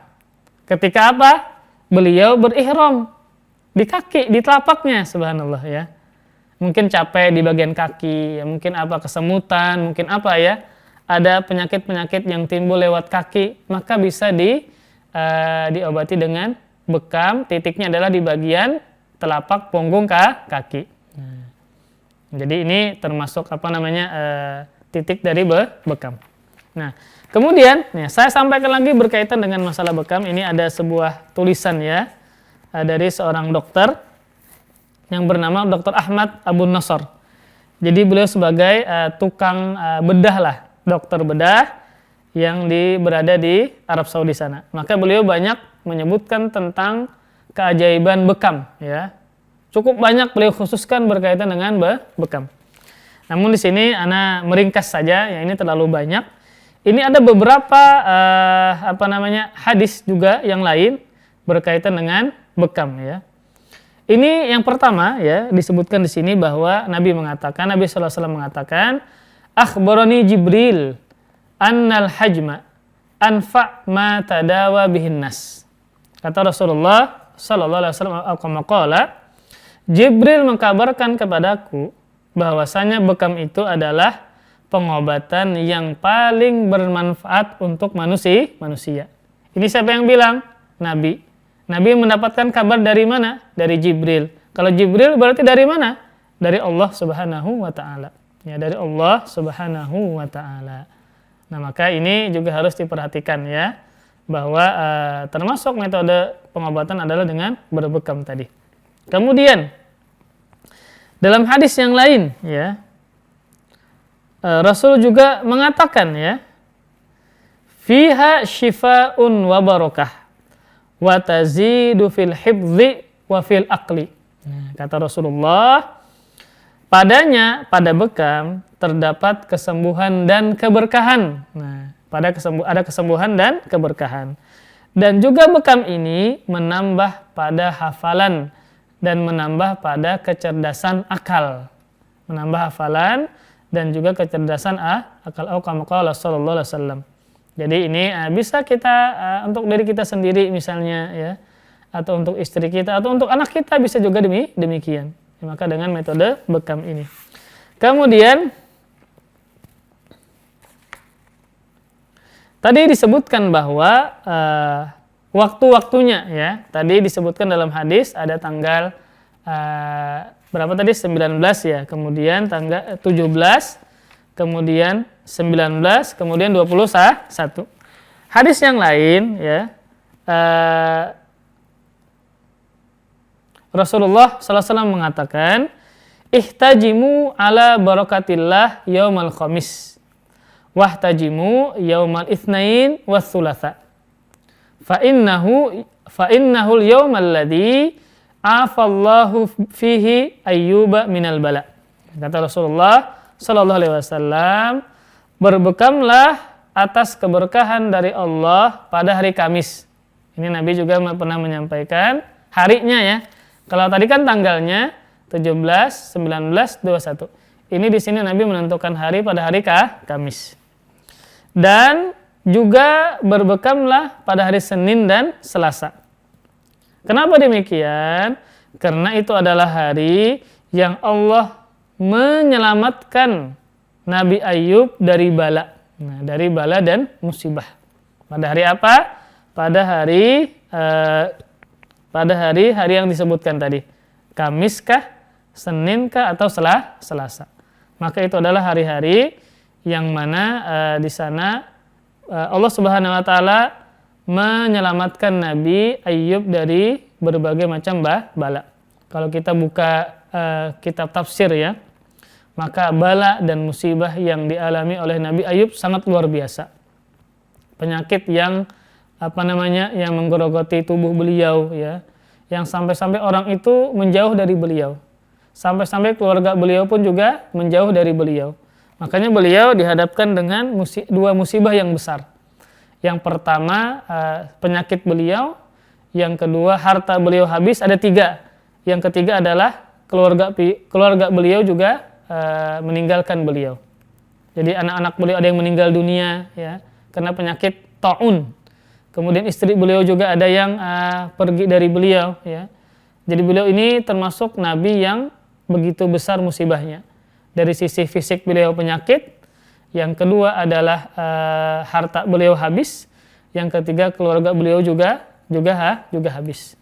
Ketika apa? Beliau berihram di kaki, di telapaknya, subhanallah ya. Mungkin capek di bagian kaki, ya, mungkin apa kesemutan, mungkin apa ya. Ada penyakit-penyakit yang timbul lewat kaki, maka bisa diobati dengan bekam. Titiknya adalah di bagian telapak punggung kaki. Nah, jadi ini termasuk titik dari bekam. Nah, kemudian saya sampaikan lagi berkaitan dengan masalah bekam. Ini ada sebuah tulisan ya dari seorang dokter yang bernama Dr. Ahmad Abu Nasr. Jadi beliau sebagai tukang bedah lah, dokter bedah yang berada di Arab Saudi sana. Maka beliau banyak menyebutkan tentang keajaiban bekam ya. Cukup banyak beliau khususkan berkaitan dengan bekam. Namun di sini ana meringkas saja, ya, ini terlalu banyak. Ini ada beberapa hadis juga yang lain berkaitan dengan bekam ya. Ini yang pertama ya, disebutkan di sini bahwa Nabi sallallahu alaihi wasallam mengatakan, akhbarani Jibril annal hajma anfa ma tadawa bihin nas. Kata Rasulullah sallallahu alaihi wasallam qala, Jibril mengkabarkan kepadaku bahwasanya bekam itu adalah pengobatan yang paling bermanfaat untuk manusia. Ini siapa yang bilang? Nabi. Nabi mendapatkan kabar dari mana? Dari Jibril. Kalau Jibril berarti dari mana? Dari Allah Subhanahu wa taala. Ya, dari Allah Subhanahu wa taala. Nah, maka ini juga harus diperhatikan ya, bahwa termasuk metode pengobatan adalah dengan berbekam tadi. Kemudian dalam hadis yang lain ya, Rasul juga mengatakan ya, fiha syifa'un wa barakah wa tazidu fil hifdzi wa fil aqli. Nah, kata Rasulullah, pada bekam terdapat kesembuhan dan keberkahan. Nah, ada kesembuhan dan keberkahan. Dan juga bekam ini menambah pada hafalan dan menambah pada kecerdasan akal. Menambah hafalan dan juga kecerdasan akal. Kama qala sallallahu alaihi wasallam. Jadi ini bisa kita untuk diri kita sendiri misalnya ya, atau untuk istri kita, atau untuk anak kita bisa juga demikian. Maka dengan metode bekam ini. Kemudian tadi disebutkan bahwa waktu-waktunya ya. Tadi disebutkan dalam hadis ada tanggal berapa tadi? 19 ya. Kemudian tanggal 17, kemudian 19, kemudian 21. Hadis yang lain ya. Rasulullah SAW mengatakan, ihtajimu ala barakatillah yaumal khamis, wahtajimu yaumal itsnain was-tsulatsa. Fa innahul yaumal ladzi afallahu fihi ayyuba minal bala. Kata Rasulullah sallallahu alaihi wasallam, berbekamlah atas keberkahan dari Allah pada hari Kamis. Ini Nabi juga pernah menyampaikan harinya ya. Kalau tadi kan tanggalnya 17, 19, 21. Ini di sini Nabi menentukan hari pada hari Kamis. Dan juga berbekamlah pada hari Senin dan Selasa. Kenapa demikian? Karena itu adalah hari yang Allah menyelamatkan Nabi Ayub dari bala. Nah, dari bala dan musibah. Pada hari apa? Pada hari yang disebutkan tadi. Kamis kah, Senin kah, atau Selasa. Maka itu adalah hari-hari yang mana di sana Allah Subhanahu wa taala menyelamatkan Nabi Ayub dari berbagai macam bala. Kalau kita buka kitab tafsir ya, maka bala dan musibah yang dialami oleh Nabi Ayub sangat luar biasa. Penyakit yang yang menggerogoti tubuh beliau ya, yang sampai-sampai orang itu menjauh dari beliau, sampai-sampai keluarga beliau pun juga menjauh dari beliau. Makanya beliau dihadapkan dengan dua musibah yang besar. Yang pertama penyakit beliau, yang kedua harta beliau habis, ada 3. Yang ketiga adalah keluarga beliau juga meninggalkan beliau. Jadi anak-anak beliau ada yang meninggal dunia ya karena penyakit taun. Kemudian istri beliau juga ada yang pergi dari beliau ya. Jadi beliau ini termasuk nabi yang begitu besar musibahnya. Dari sisi fisik beliau penyakit, yang kedua adalah harta beliau habis, yang ketiga keluarga beliau juga habis.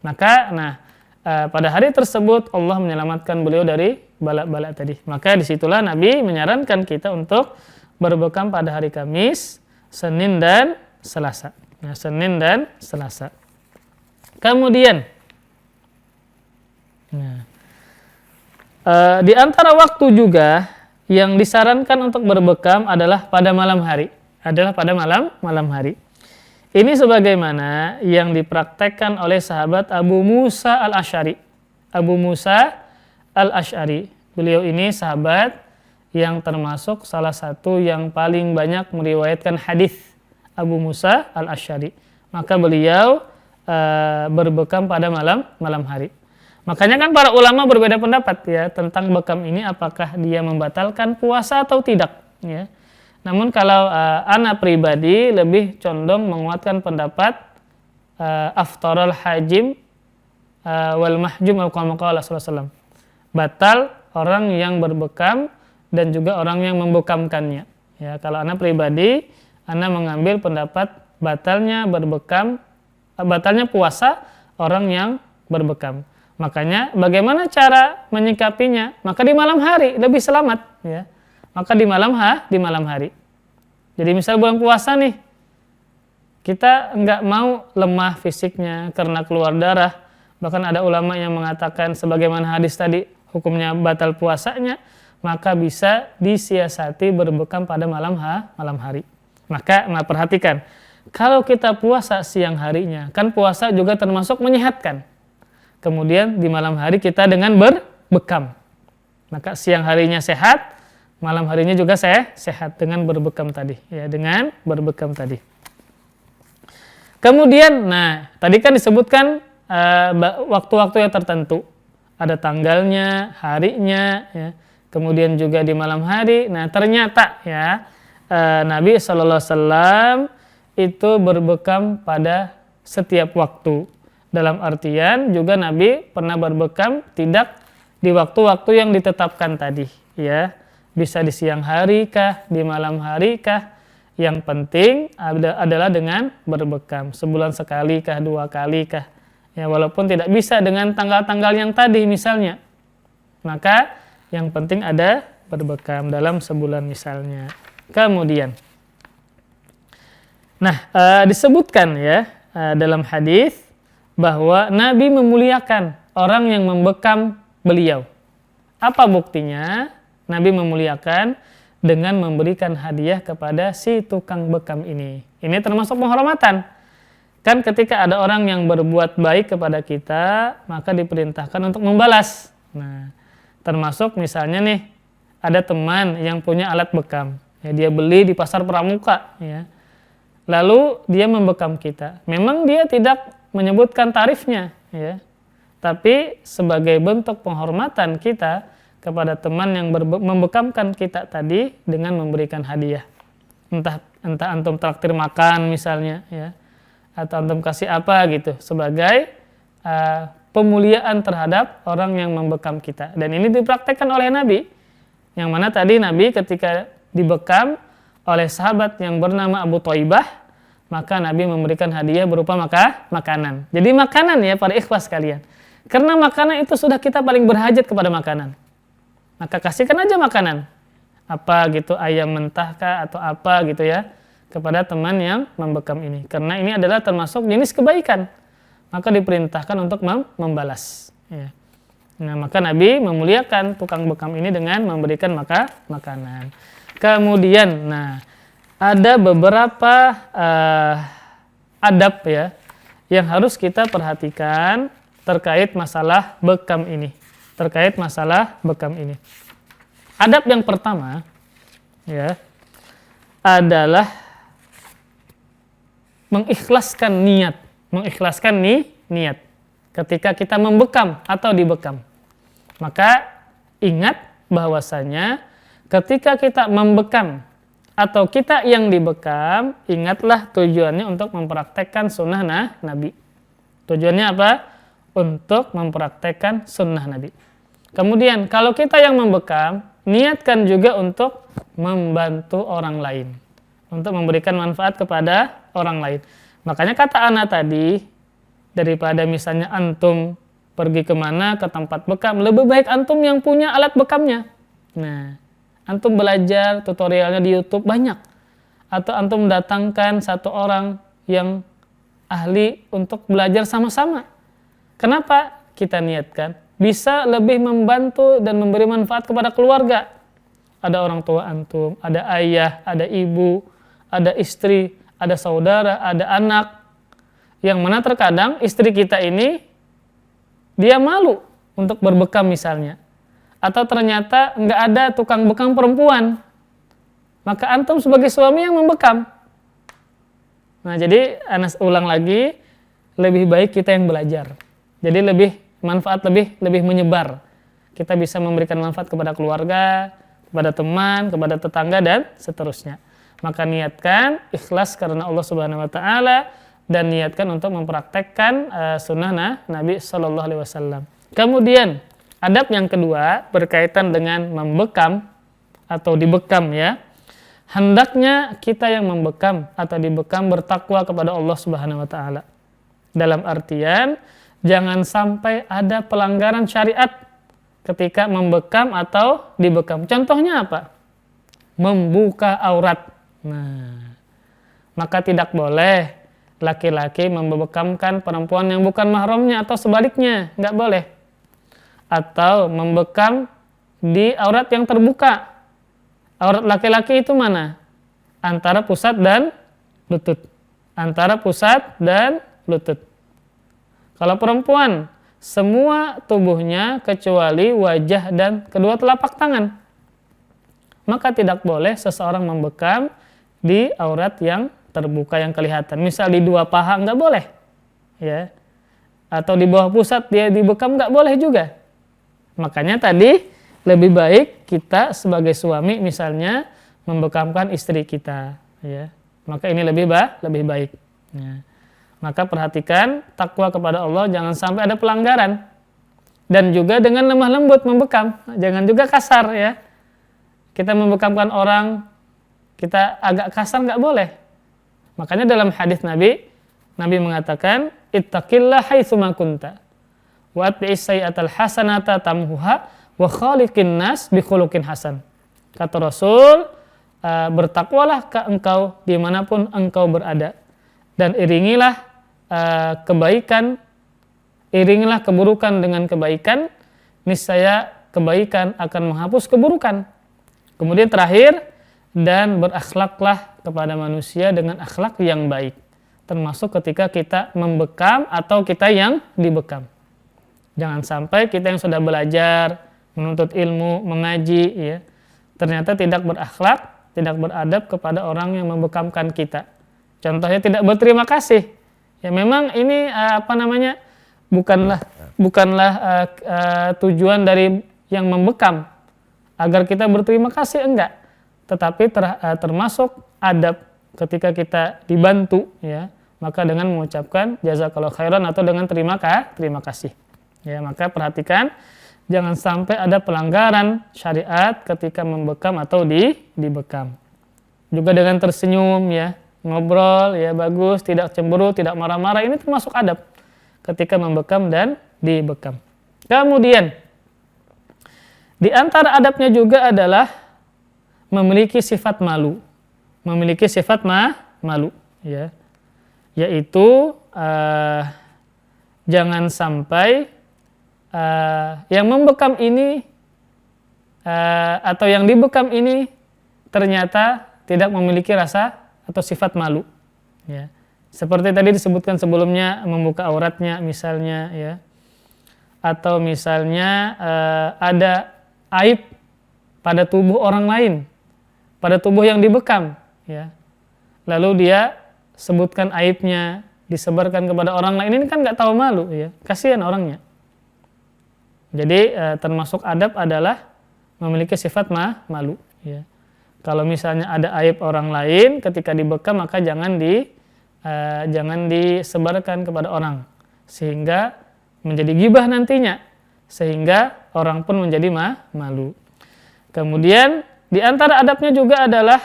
Maka pada hari tersebut Allah menyelamatkan beliau dari bala-bala tadi. Maka disitulah Nabi menyarankan kita untuk berbekam pada hari Kamis, Senin dan Selasa. Nah, Senin dan Selasa. Kemudian, di antara waktu juga yang disarankan untuk berbekam adalah pada malam hari. Malam hari. Ini sebagaimana yang dipraktekkan oleh sahabat Abu Musa al-Asy'ari. Abu Musa al-Asy'ari. Beliau ini sahabat yang termasuk salah satu yang paling banyak meriwayatkan hadis. Abu Musa al-Asy'ari. Maka beliau berbekam pada malam hari. Makanya kan para ulama berbeda pendapat ya tentang bekam ini, apakah dia membatalkan puasa atau tidak ya. Namun kalau ana pribadi lebih condong menguatkan pendapat aftarul hajim wal mahjum kama qala sallallahu alaihi wasallam. Batal orang yang berbekam dan juga orang yang membekamkannya. Ya, kalau ana pribadi, ana mengambil pendapat batalnya puasa orang yang berbekam. Makanya bagaimana cara menyikapinya? Maka di malam hari lebih selamat ya. Maka di malam hari. Jadi misal bulan puasa nih, kita nggak mau lemah fisiknya karena keluar darah. Bahkan ada ulama yang mengatakan sebagaimana hadis tadi hukumnya batal puasanya, maka bisa disiasati berbekam pada malam hari. Maka perhatikan, kalau kita puasa siang harinya, kan puasa juga termasuk menyehatkan. Kemudian di malam hari kita dengan berbekam. Maka siang harinya sehat, malam harinya juga sehat dengan berbekam tadi. Ya, dengan berbekam tadi. Kemudian, tadi kan disebutkan waktu-waktu yang tertentu. Ada tanggalnya, harinya, ya. Kemudian juga di malam hari. Nah, ternyata ya Nabi SAW itu berbekam pada setiap waktu. Dalam artian juga Nabi pernah berbekam tidak di waktu-waktu yang ditetapkan tadi, ya. Bisa di siang hari kah, di malam hari kah? Yang penting adalah dengan berbekam. Sebulan sekali kah, 2 kali kah? Ya, walaupun tidak bisa dengan tanggal-tanggal yang tadi misalnya. Maka yang penting ada berbekam dalam sebulan misalnya. Kemudian, disebutkan ya dalam hadis bahwa Nabi memuliakan orang yang membekam beliau. Apa buktinya? Nabi memuliakan dengan memberikan hadiah kepada si tukang bekam ini. Ini termasuk penghormatan. Kan ketika ada orang yang berbuat baik kepada kita, maka diperintahkan untuk membalas. Nah, termasuk misalnya nih, ada teman yang punya alat bekam. Ya, dia beli di pasar pramuka. Ya. Lalu dia membekam kita. Memang dia tidak menyebutkan tarifnya, ya. Tapi sebagai bentuk penghormatan kita kepada teman yang membekamkan kita tadi dengan memberikan hadiah. Entah antum traktir makan misalnya, ya. Atau antum kasih apa gitu sebagai pemuliaan terhadap orang yang membekam kita. Dan ini dipraktekkan oleh Nabi. Yang mana tadi Nabi ketika dibekam oleh sahabat yang bernama Abu Thaibah, maka Nabi memberikan hadiah berupa makanan. Jadi makanan ya para ikhwas sekalian. Karena makanan itu sudah kita paling berhajat kepada makanan. Maka kasihkan aja makanan. Apa gitu, ayam mentah kah atau apa gitu ya, kepada teman yang membekam ini. Karena ini adalah termasuk jenis kebaikan. Maka diperintahkan untuk membalas. Ya. Nah, maka Nabi memuliakan tukang bekam ini dengan memberikan makanan. Kemudian, ada beberapa adab ya yang harus kita perhatikan terkait masalah bekam ini. Adab yang pertama ya adalah mengikhlaskan niat ketika kita membekam atau dibekam. Maka ingat bahwasanya ketika kita membekam atau kita yang dibekam, ingatlah tujuannya untuk mempraktekkan sunnah Nabi. Tujuannya apa? Untuk mempraktekkan sunnah Nabi. Kemudian kalau kita yang membekam, niatkan juga untuk membantu orang lain, untuk memberikan manfaat kepada orang lain. Makanya kata ana tadi, daripada misalnya antum pergi kemana ke tempat bekam, lebih baik antum yang punya alat bekamnya. Nah, antum belajar tutorialnya di YouTube banyak, atau antum datangkan satu orang yang ahli untuk belajar sama-sama. Kenapa? Kita niatkan bisa lebih membantu dan memberi manfaat kepada keluarga. Ada orang tua antum, ada ayah, ada ibu, ada istri, ada saudara, ada anak. Yang mana terkadang istri kita ini dia malu untuk berbekam misalnya. Atau ternyata nggak ada tukang bekam perempuan. Maka antum sebagai suami yang membekam. Nah, jadi Anas ulang lagi, lebih baik kita yang belajar. Jadi manfaat lebih menyebar. Kita bisa memberikan manfaat kepada keluarga, kepada teman, kepada tetangga dan seterusnya. Maka niatkan ikhlas karena Allah Subhanahu wa taala dan niatkan untuk mempraktekkan sunnah Nabi sallallahu alaihi wasallam. Kemudian adab yang kedua berkaitan dengan membekam atau dibekam ya. Hendaknya kita yang membekam atau dibekam bertakwa kepada Allah Subhanahu wa taala. Dalam artian jangan sampai ada pelanggaran syariat ketika membekam atau dibekam. Contohnya apa? Membuka aurat. Nah, maka tidak boleh laki-laki membekamkan perempuan yang bukan mahramnya atau sebaliknya, nggak boleh. Atau membekam di aurat yang terbuka. Aurat laki-laki itu mana? Antara pusat dan lutut. Antara pusat dan lutut. Kalau perempuan, semua tubuhnya kecuali wajah dan kedua telapak tangan. Maka tidak boleh seseorang membekam di aurat yang terbuka yang kelihatan. Misal di dua paha nggak boleh. Ya. Atau di bawah pusat dia dibekam nggak boleh juga. Makanya tadi lebih baik kita sebagai suami misalnya membekamkan istri kita. Ya. Maka ini lebih baik. Ya. Maka perhatikan takwa kepada Allah, jangan sampai ada pelanggaran. Dan juga dengan lemah lembut membekam, jangan juga kasar ya. Kita membekamkan orang, kita agak kasar nggak boleh. Makanya dalam hadis Nabi mengatakan, ittaqillah haitsu ma kunta wa atbi'is sayyi'atal hasanata tamhuha wa khaliqin nas bi khuluqin hasan. Kata Rasul, bertakwalah engkau dimanapun engkau berada, dan iringilah keburukan dengan kebaikan, niscaya kebaikan akan menghapus keburukan. Kemudian terakhir, dan berakhlaklah kepada manusia dengan akhlak yang baik, termasuk ketika kita membekam atau kita yang dibekam. Jangan sampai kita yang sudah belajar, menuntut ilmu, mengaji, ya, ternyata tidak berakhlak, tidak beradab kepada orang yang membekamkan kita. Contohnya tidak berterima kasih. Ya memang ini bukanlah tujuan dari yang membekam agar kita berterima kasih, enggak. Tetapi termasuk adab ketika kita dibantu, ya, maka dengan mengucapkan jazakallahu khairan atau dengan terima kasih. Ya, maka perhatikan jangan sampai ada pelanggaran syariat ketika membekam atau dibekam. Juga dengan tersenyum, ya, ngobrol, ya, bagus, tidak cemberut, tidak marah-marah, ini termasuk adab ketika membekam dan dibekam. Kemudian di antara adabnya juga adalah memiliki sifat malu. Memiliki sifat malu, ya. Yaitu jangan sampai yang membekam ini atau yang dibekam ini ternyata tidak memiliki rasa atau sifat malu, ya. Seperti tadi disebutkan sebelumnya, membuka auratnya misalnya, ya, atau misalnya ada aib pada tubuh orang lain, pada tubuh yang dibekam, ya, lalu dia sebutkan aibnya, disebarkan kepada orang lain, ini kan nggak tahu malu, ya, kasihan orangnya. Jadi termasuk adab adalah memiliki sifat malu, ya. Kalau misalnya ada aib orang lain ketika dibekam, maka jangan disebarkan kepada orang, sehingga menjadi ghibah nantinya, sehingga orang pun menjadi malu. Kemudian di antara adabnya juga adalah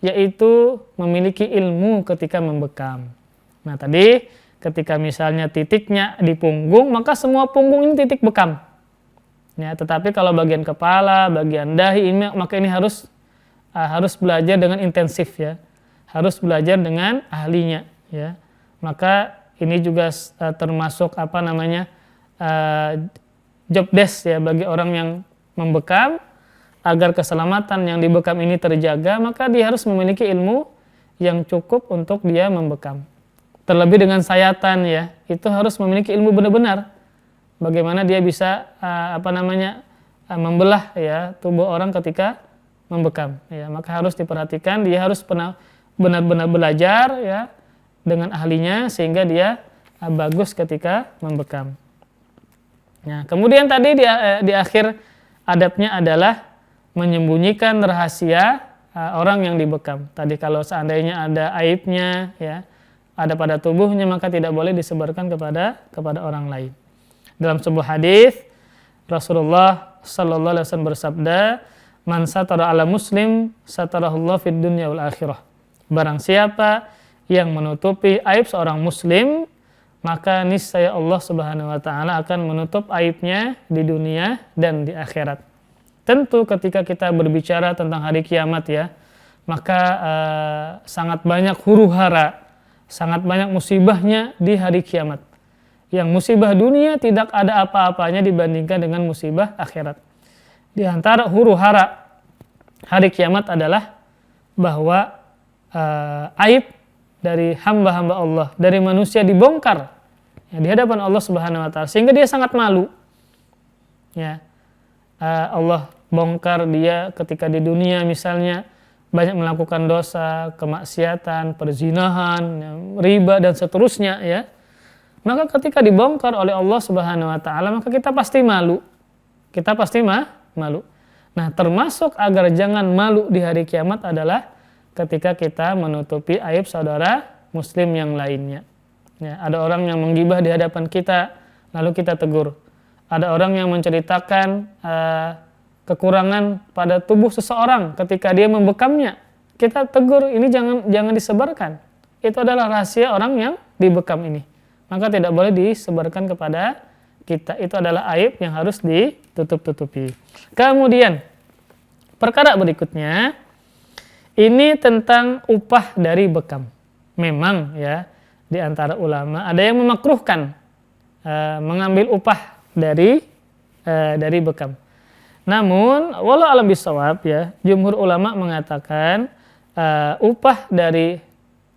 yaitu memiliki ilmu ketika membekam. Nah tadi ketika misalnya titiknya di punggung, maka semua punggung ini titik bekam. Ya, tetapi kalau bagian kepala, bagian dahi ini, maka ini harus belajar dengan intensif, ya. Harus belajar dengan ahlinya, ya. Maka ini juga termasuk job desk, ya, bagi orang yang membekam. Agar keselamatan yang dibekam ini terjaga, maka dia harus memiliki ilmu yang cukup untuk dia membekam. Terlebih dengan sayatan, ya, itu harus memiliki ilmu benar-benar. Bagaimana dia bisa membelah, ya, tubuh orang ketika membekam, ya. Maka harus diperhatikan, dia harus benar-benar belajar, ya, dengan ahlinya sehingga dia bagus ketika membekam. Nah, kemudian tadi di akhir adabnya adalah menyembunyikan rahasia orang yang dibekam. Tadi kalau seandainya ada aibnya, ya, ada pada tubuhnya, maka tidak boleh disebarkan kepada orang lain. Dalam sebuah hadis Rasulullah sallallahu alaihi wasallam bersabda, "Man satara ala muslim satarahullah fid dunya wal akhirah." Barang siapa yang menutupi aib seorang muslim, maka niscaya Allah Subhanahu wa taala akan menutup aibnya di dunia dan di akhirat. Tentu ketika kita berbicara tentang hari kiamat, ya, maka sangat banyak huru-hara, sangat banyak musibahnya di hari kiamat. Yang musibah dunia tidak ada apa-apanya dibandingkan dengan musibah akhirat. Di antara huru-hara hari kiamat adalah bahwa aib dari hamba-hamba Allah, dari manusia dibongkar, ya, di hadapan Allah Subhanahu wa taala, sehingga dia sangat malu. Ya. Allah bongkar dia ketika di dunia misalnya banyak melakukan dosa, kemaksiatan, perzinahan, riba dan seterusnya, ya. Maka ketika dibongkar oleh Allah Subhanahu wa taala, maka kita pasti malu. Kita pasti malu. Nah, termasuk agar jangan malu di hari kiamat adalah ketika kita menutupi aib saudara muslim yang lainnya. Ya, ada orang yang menggibah di hadapan kita, lalu kita tegur. Ada orang yang menceritakan kekurangan pada tubuh seseorang ketika dia membekamnya. Kita tegur, ini jangan disebarkan. Itu adalah rahasia orang yang dibekam ini. Maka tidak boleh disebarkan kepada kita. Itu adalah aib yang harus ditutup-tutupi. Kemudian, perkara berikutnya, ini tentang upah dari bekam. Memang ya, di antara ulama ada yang memakruhkan mengambil upah dari bekam. Namun walau alam bisawab ya, jumhur ulama mengatakan upah dari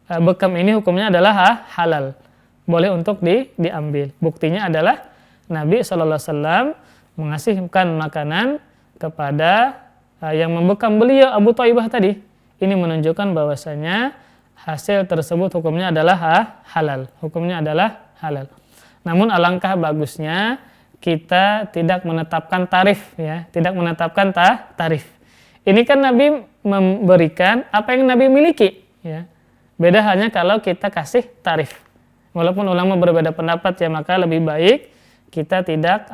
bekam ini hukumnya adalah halal, boleh untuk diambil. Buktinya adalah Nabi SAW mengasihkan makanan kepada yang membekam beliau, Abu Thaibah tadi. Ini menunjukkan bahwasanya hasil tersebut hukumnya adalah halal. Hukumnya adalah halal. Namun alangkah bagusnya kita tidak menetapkan tarif ya, tidak menetapkan tarif. Ini kan Nabi memberikan apa yang Nabi miliki ya. Beda hanya kalau kita kasih tarif. Walaupun ulama berbeda pendapat ya, maka lebih baik kita tidak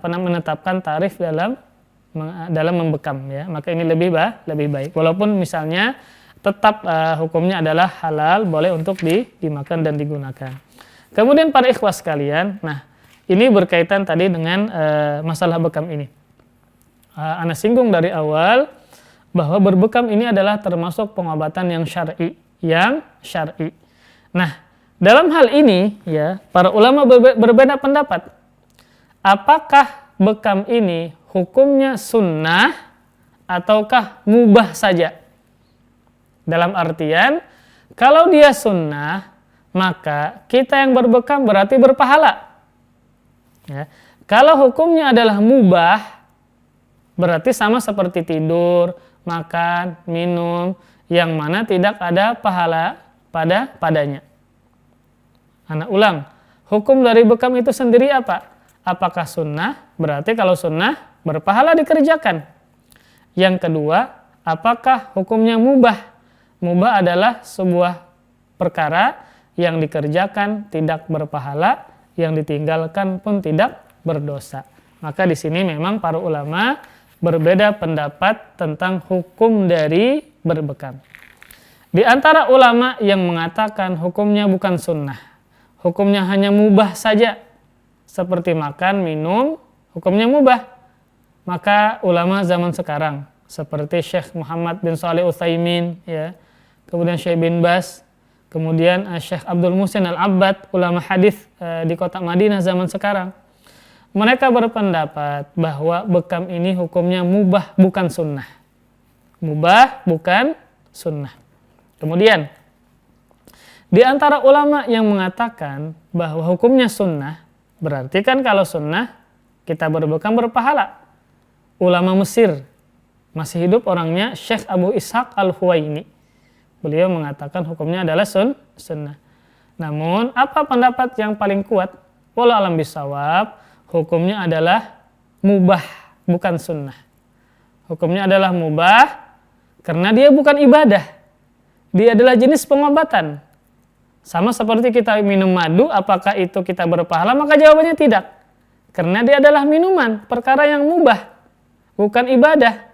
menetapkan tarif dalam membekam ya. Maka ini lebih baik. Walaupun misalnya tetap hukumnya adalah halal, boleh untuk dimakan dan digunakan. Kemudian para ikhwas sekalian, nah ini berkaitan tadi dengan masalah bekam ini. Ana singgung dari awal bahwa berbekam ini adalah termasuk pengobatan yang syar'i, Nah, dalam hal ini ya, para ulama berbeda pendapat. Apakah bekam ini hukumnya sunnah ataukah mubah saja? Dalam artian, kalau dia sunnah, maka kita yang berbekam berarti berpahala. Ya. Kalau hukumnya adalah mubah, berarti sama seperti tidur, makan, minum, yang mana tidak ada pahala padanya. Anak ulang, hukum dari bekam itu sendiri apa? Apakah sunnah? Berarti kalau sunnah, berpahala dikerjakan. Yang kedua, apakah hukumnya mubah? Mubah adalah sebuah perkara yang dikerjakan tidak berpahala, yang ditinggalkan pun tidak berdosa. Maka di sini memang para ulama berbeda pendapat tentang hukum dari berbekam. Di antara ulama yang mengatakan hukumnya bukan sunnah, hukumnya hanya mubah saja, seperti makan, minum, hukumnya mubah. Maka ulama zaman sekarang seperti Syekh Muhammad bin Shalih Utsaimin ya, kemudian Syekh bin Baz, kemudian Syekh Abdul Muhsin Al-Abbad, ulama hadis di kota Madinah zaman sekarang. Mereka berpendapat bahwa bekam ini hukumnya mubah bukan sunnah. Mubah bukan sunnah. Kemudian di antara ulama yang mengatakan bahwa hukumnya sunnah, berarti kan kalau sunnah kita berbekam berpahala. Ulama Mesir, masih hidup orangnya, Syekh Abu Ishaq Al-Huwaini. Beliau mengatakan hukumnya adalah sunnah. Namun, apa pendapat yang paling kuat? Wallahu a'lam bishawab, hukumnya adalah mubah, bukan sunnah. Hukumnya adalah mubah karena dia bukan ibadah. Dia adalah jenis pengobatan. Sama seperti kita minum madu, apakah itu kita berpahala? Maka jawabannya tidak. Karena dia adalah minuman, perkara yang mubah, bukan ibadah.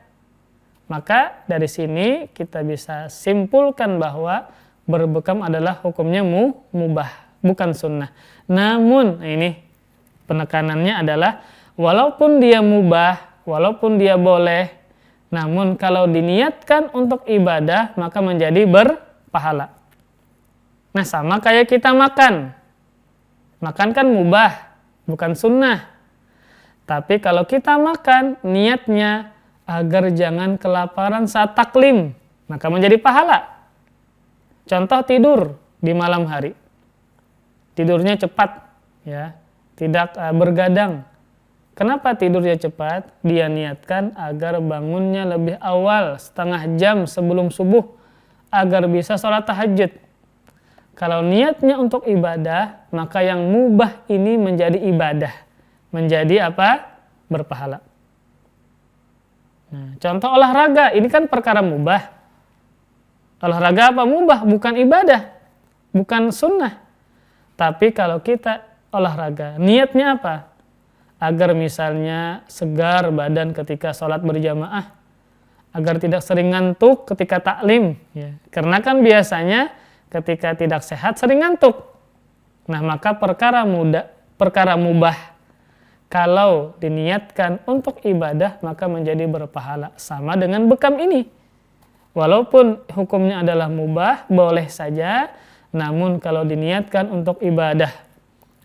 Maka dari sini kita bisa simpulkan bahwa berbekam adalah hukumnya mubah, bukan sunnah. Namun ini penekanannya adalah walaupun dia mubah, walaupun dia boleh, namun kalau diniatkan untuk ibadah maka menjadi berpahala. Nah sama kayak kita makan. Makan kan mubah, bukan sunnah. Tapi kalau kita makan niatnya agar jangan kelaparan saat taklim, maka menjadi pahala. Contoh tidur di malam hari. Tidurnya cepat, ya, tidak bergadang. Kenapa tidurnya cepat? Dia niatkan agar bangunnya lebih awal, setengah jam sebelum subuh, agar bisa sholat tahajud. Kalau niatnya untuk ibadah, maka yang mubah ini menjadi ibadah. Menjadi apa? Berpahala. Nah, contoh olahraga, ini kan perkara mubah. Olahraga apa mubah? Bukan ibadah, bukan sunnah. Tapi kalau kita olahraga, niatnya apa? Agar misalnya segar badan ketika sholat berjamaah, agar tidak sering ngantuk ketika taklim, ya. Karena kan biasanya ketika tidak sehat sering ngantuk. Nah, maka perkara mubah kalau diniatkan untuk ibadah maka menjadi berpahala, sama dengan bekam ini. Walaupun hukumnya adalah mubah, boleh saja, namun kalau diniatkan untuk ibadah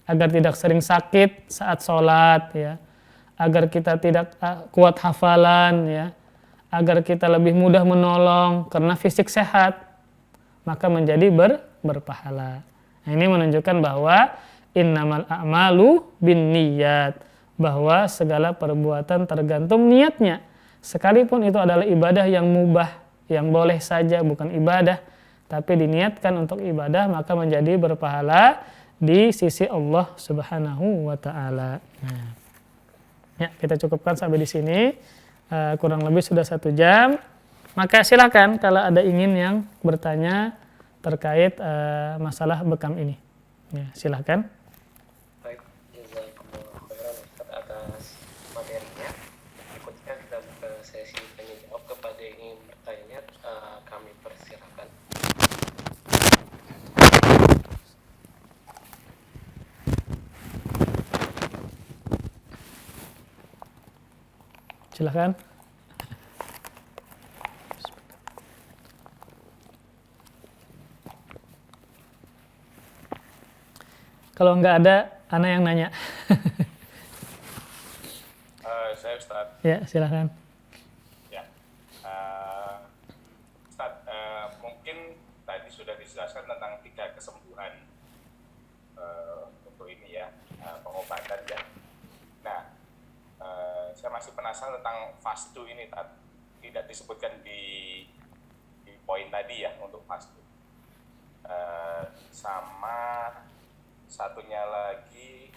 agar tidak sering sakit saat sholat, ya, agar kita tidak kuat hafalan, ya, agar kita lebih mudah menolong karena fisik sehat, maka menjadi berpahala. Nah, ini menunjukkan bahwa innamal a'malu binniyat, bahwa segala perbuatan tergantung niatnya. Sekalipun itu adalah ibadah yang mubah, yang boleh saja, bukan ibadah, tapi diniatkan untuk ibadah, maka menjadi berpahala di sisi Allah Subhanahu wa Ta'ala. Nah, ya, kita cukupkan sampai di sini. Kurang lebih sudah 1 jam. Maka silakan kalau ada ingin yang bertanya terkait masalah bekam ini. Ya, silakan. Baik, jazakumullah khairan Ustaz atas materinya. Berikutnya kita buka sesi tanya jawab. Kepada yang ingin bertanya, kami persilakan. Silakan. Kalau nggak ada, Ana yang nanya. Saya Ustaz. Ya, silakan. Ya. Ustaz, mungkin tadi sudah dijelaskan tentang 3 kesembuhan untuk ini ya, pengobatan ya. Nah, saya masih penasaran tentang fasdu ini, tidak disebutkan di poin tadi ya untuk fasdu. Sama satunya lagi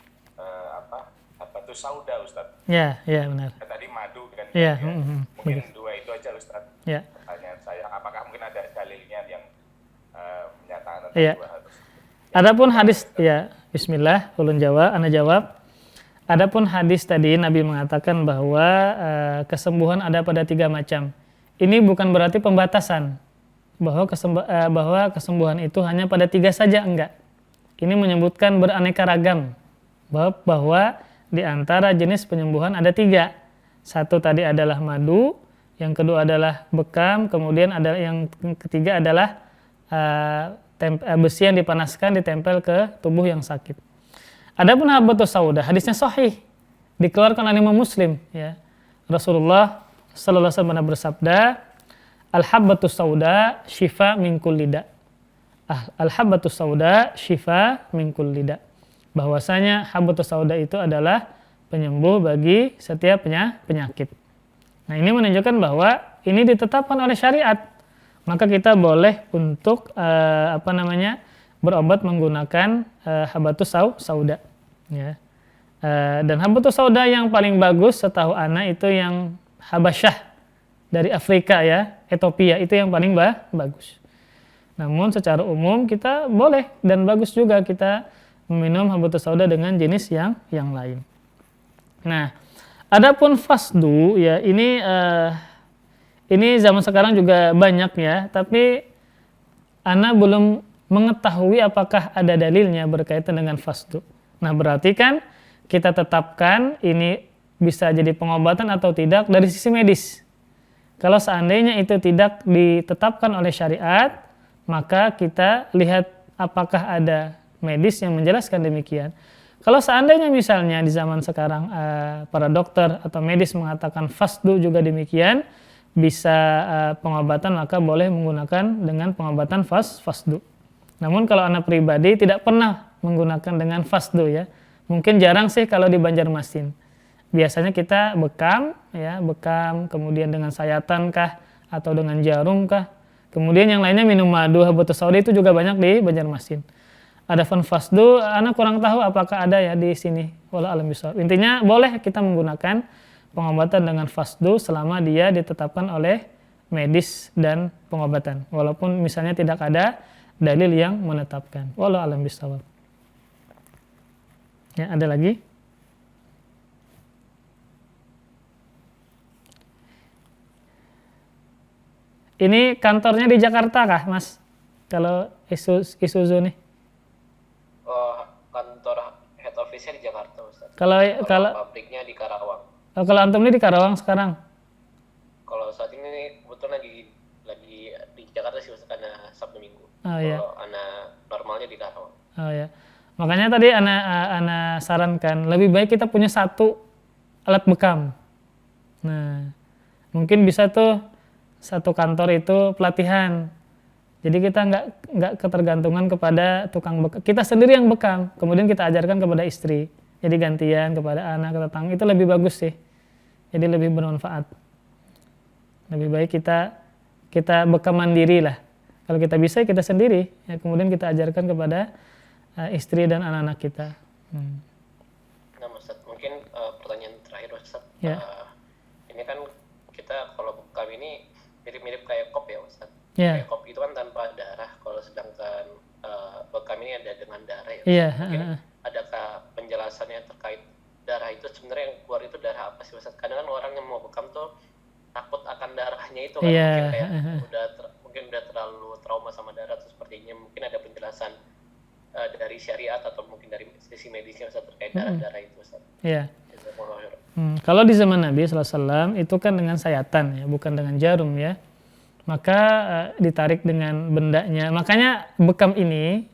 habatus sauda, Ustaz. Ya, ya benar. Tadi madu kan. Ya, mungkin benar. 2 itu aja, Ustaz. Ya. Pertanyaan saya, apakah mungkin ada dalilnya yang menyatakan Ya. 2 harus? Adapun hadis, ya, bismillah, ulun Ana jawab. Adapun hadis tadi Nabi mengatakan bahwa kesembuhan ada pada 3 macam. Ini bukan berarti pembatasan bahwa kesembuhan itu hanya pada 3 saja, enggak. Ini menyebutkan beraneka ragam bahwa di antara jenis penyembuhan ada 3. Satu tadi adalah madu, yang kedua adalah bekam, kemudian ada yang ketiga adalah besi yang dipanaskan ditempel ke tubuh yang sakit. Adapun habatus sauda, hadisnya sahih, dikeluarkan oleh Imam Muslim, ya. Rasulullah sallallahu alaihi wasallam bersabda, "Al-habbatus sauda syifa min kulli da." Al-habbatus sauda syifa min kulli da. Bahwasanya habatus sauda itu adalah penyembuh bagi setiap penyakit. Nah, ini menunjukkan bahwa ini ditetapkan oleh syariat. Maka kita boleh untuk berobat menggunakan habatus sauda, ya. Dan habatus sauda yang paling bagus setahu ana itu yang Habasyah dari Afrika, ya, Ethiopia, itu yang paling bagus. Namun secara umum kita boleh dan bagus juga kita meminum habatus sauda dengan jenis yang lain. Nah, adapun fasdu, ya, ini zaman sekarang juga banyak, ya, tapi ana belum mengetahui apakah ada dalilnya berkaitan dengan fasdu. Nah, berarti kan kita tetapkan ini bisa jadi pengobatan atau tidak dari sisi medis. Kalau seandainya itu tidak ditetapkan oleh syariat, maka kita lihat apakah ada medis yang menjelaskan demikian. Kalau seandainya misalnya di zaman sekarang para dokter atau medis mengatakan fasdu juga demikian, bisa pengobatan, maka boleh menggunakan dengan pengobatan fasdu. Namun kalau anak pribadi tidak pernah menggunakan dengan fasdu, ya. Mungkin jarang sih kalau di Banjarmasin. Biasanya kita bekam, ya, kemudian dengan sayatan kah atau dengan jarum kah. Kemudian yang lainnya minum madu, habatus sauda itu juga banyak di Banjarmasin. Adapun fasdu, anak kurang tahu apakah ada, ya, di sini. Wallahu a'lam bishawab. Intinya boleh kita menggunakan pengobatan dengan fasdu selama dia ditetapkan oleh medis dan pengobatan. Walaupun misalnya tidak ada dalil yang menetapkan. Wallahu a'lam bishawab. Ya, ada lagi? Ini kantornya di Jakarta kah, Mas? Kalau Isuzu nih? Kantor head office-nya di Jakarta, Ustaz. Kalau Pabriknya di Karawang. kalau antum ini di Karawang sekarang? Kalau saat ini kebetulan lagi di Jakarta sih, Ustaz, karena Sabtu Minggu. Oh iya. Kalau anak normalnya di Karawang. Oh ya. Makanya tadi ana sarankan lebih baik kita punya satu alat bekam. Nah, mungkin bisa tuh satu kantor itu pelatihan. Jadi kita nggak ketergantungan kepada tukang bekam. Kita sendiri yang bekam, kemudian kita ajarkan kepada istri. Jadi gantian kepada anak, tetangga, itu lebih bagus sih. Jadi lebih bermanfaat. Lebih baik kita bekam mandiri lah. Kalau kita bisa kita sendiri, ya kemudian kita ajarkan kepada istri dan anak-anak kita. Nah, Ustaz, mungkin pertanyaan terakhir, Ustaz. Ya. Ini kan kita kalau bekam ini mirip-mirip kayak kop ya, Ustaz. Ya. Kayak kop itu kan tanpa darah, kalau sedangkan bekam ini ada dengan darah ya. Iya. Mungkin adakah penjelasannya terkait darah itu sebenarnya yang keluar itu darah apa sih, Ustaz? Kadang kan orang yang mau bekam tuh takut akan darahnya itu kan, Iya. mungkin kayak mungkin udah terlalu trauma sama darah atau sepertinya. Mungkin ada penjelasan dari syariat atau mungkin dari sisi medisnya, Ustaz, terkait darah-darah itu, Ustaz. Iya. Jazakumullah khair. Kalau di zaman Nabi SAW itu kan dengan sayatan ya, bukan dengan jarum ya. Maka ditarik dengan bendanya. Makanya bekam ini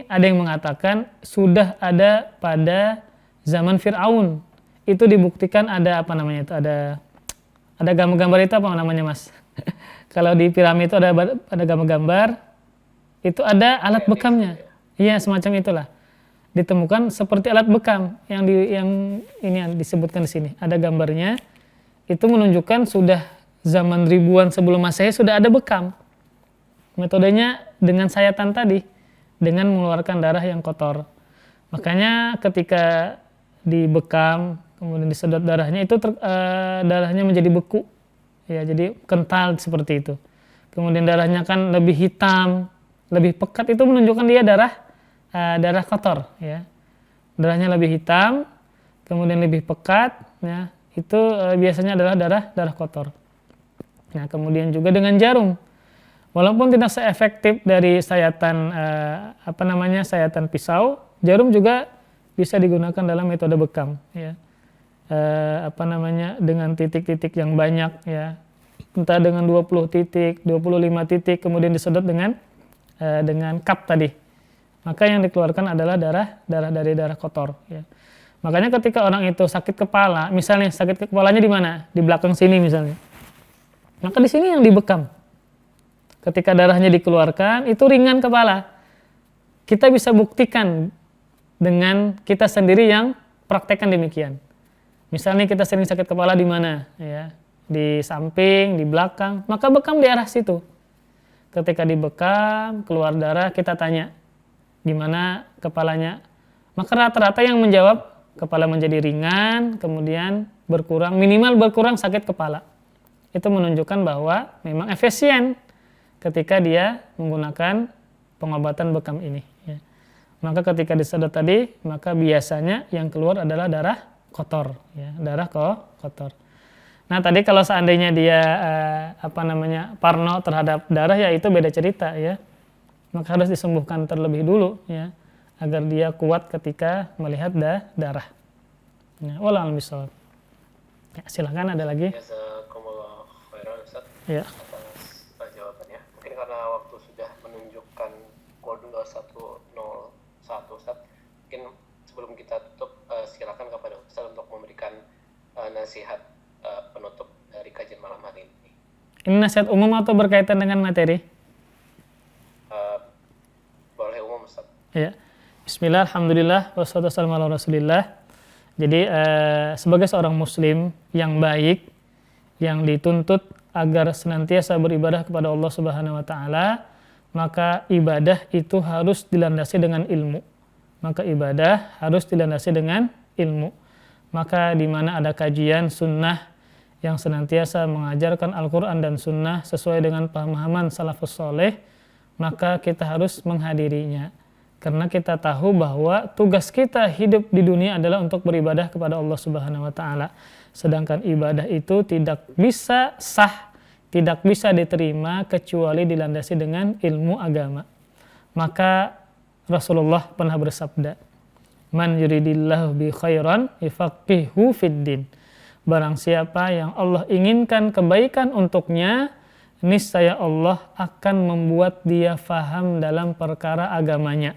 ada yang mengatakan sudah ada pada zaman Fir'aun. Itu dibuktikan ada apa namanya itu, ada gambar-gambar itu apa namanya, Mas? Kalau di piramid itu ada gambar-gambar, itu ada alat bekamnya. Iya, semacam itulah. Ditemukan seperti alat bekam yang disebutkan di sini. Ada gambarnya. Itu menunjukkan sudah zaman ribuan sebelum Masehi sudah ada bekam. Metodenya dengan sayatan tadi, dengan mengeluarkan darah yang kotor. Makanya ketika dibekam, kemudian disedot darahnya, itu darahnya menjadi beku. Ya, jadi kental seperti itu. Kemudian darahnya kan lebih hitam, lebih pekat, itu menunjukkan dia darah kotor ya. Darahnya lebih hitam, kemudian lebih pekat ya. Itu biasanya adalah darah kotor. Nah, kemudian juga dengan jarum. Walaupun tidak seefektif dari sayatan sayatan pisau, jarum juga bisa digunakan dalam metode bekam ya. Dengan titik-titik yang banyak ya. Entah dengan 20 titik, 25 titik, kemudian disedot dengan kap tadi. Maka yang dikeluarkan adalah darah dari darah kotor ya. Makanya ketika orang itu sakit kepala, misalnya sakit kepalanya di mana? Di belakang sini misalnya. Maka di sini yang dibekam. Ketika darahnya dikeluarkan, itu ringan kepala. Kita bisa buktikan dengan kita sendiri yang praktekkan demikian. Misalnya kita sering sakit kepala di mana? Ya, di samping, di belakang, maka bekam di arah situ. Ketika dibekam, keluar darah, kita tanya, gimana kepalanya? Maka rata-rata yang menjawab, kepala menjadi ringan, kemudian minimal berkurang sakit kepala. Itu menunjukkan bahwa memang efisien ketika dia menggunakan pengobatan bekam ini. Ya. Maka ketika disedot tadi, maka biasanya yang keluar adalah darah kotor. Ya, darah kotor. Nah tadi kalau seandainya dia parno terhadap darah, ya itu beda cerita ya. Maka harus disembuhkan terlebih dulu ya, agar dia kuat ketika melihat darah. Ya, wallahu a'lam bishawab. Ya, silakan ada lagi. Jazakumullah khairan, Ustaz. Ya. Atas jawabannya. Mungkin karena waktu sudah menunjukkan pukul 21.01, Ustaz. Mungkin sebelum kita tutup, silakan kepada Ustaz untuk memberikan nasihat penutup dari kajian malam hari ini. Ini nasihat umum atau berkaitan dengan materi? Boleh umum, Ustaz. Ya. Bismillah, alhamdulillah, wassalatu wassalamu ala rasulillah. Jadi sebagai seorang muslim yang baik, yang dituntut agar senantiasa beribadah kepada Allah Subhanahu wa taala, maka ibadah itu harus dilandasi dengan ilmu. Maka ibadah harus dilandasi dengan ilmu. Maka di mana ada kajian sunnah yang senantiasa mengajarkan Al-Quran dan sunnah sesuai dengan pemahaman salafus soleh, maka kita harus menghadirinya. Karena kita tahu bahwa tugas kita hidup di dunia adalah untuk beribadah kepada Allah Subhanahu wa taala. Sedangkan ibadah itu tidak bisa sah, tidak bisa diterima kecuali dilandasi dengan ilmu agama. Maka Rasulullah pernah bersabda, "Man yuridillahu bi khairan yufaqihu fiddin." Barang siapa yang Allah inginkan kebaikan untuknya, niscaya Allah akan membuat dia faham dalam perkara agamanya.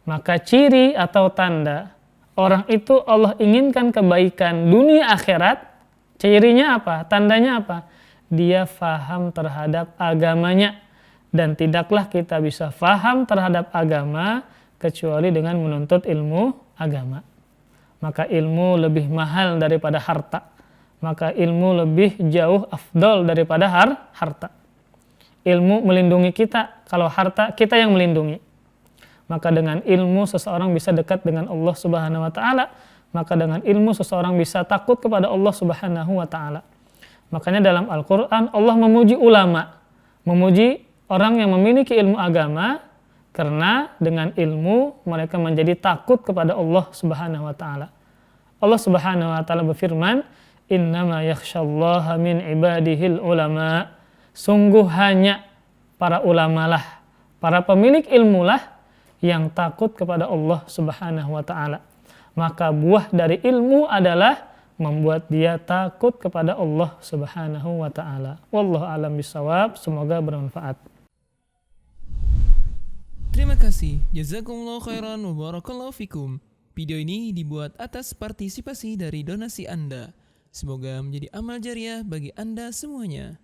Maka ciri atau tanda orang itu Allah inginkan kebaikan dunia akhirat, cirinya apa? Tandanya apa? Dia faham terhadap agamanya. Dan tidaklah kita bisa faham terhadap agama kecuali dengan menuntut ilmu agama. Maka ilmu lebih mahal daripada harta. Maka ilmu lebih jauh afdol daripada harta. Ilmu melindungi kita, kalau harta kita yang melindungi. Maka dengan ilmu seseorang bisa dekat dengan Allah Subhanahu wa taala. Maka dengan ilmu seseorang bisa takut kepada Allah Subhanahu wa taala. Makanya dalam Al-Qur'an Allah memuji ulama, memuji orang yang memiliki ilmu agama karena dengan ilmu mereka menjadi takut kepada Allah Subhanahu wa taala. Allah Subhanahu wa taala berfirman, "Innama yakhsyallaha min ibadihil ulama." Sungguh hanya para ulamalah, para pemilik ilmulah yang takut kepada Allah Subhanahu wa taala. Maka buah dari ilmu adalah membuat dia takut kepada Allah Subhanahu wa taala. Wallahu a'lam bishawab. Semoga bermanfaat. Terima kasih. Jazakumullahu khairan wa barakallahu fikum. Video ini dibuat atas partisipasi dari donasi Anda. Semoga menjadi amal jariah bagi Anda semuanya.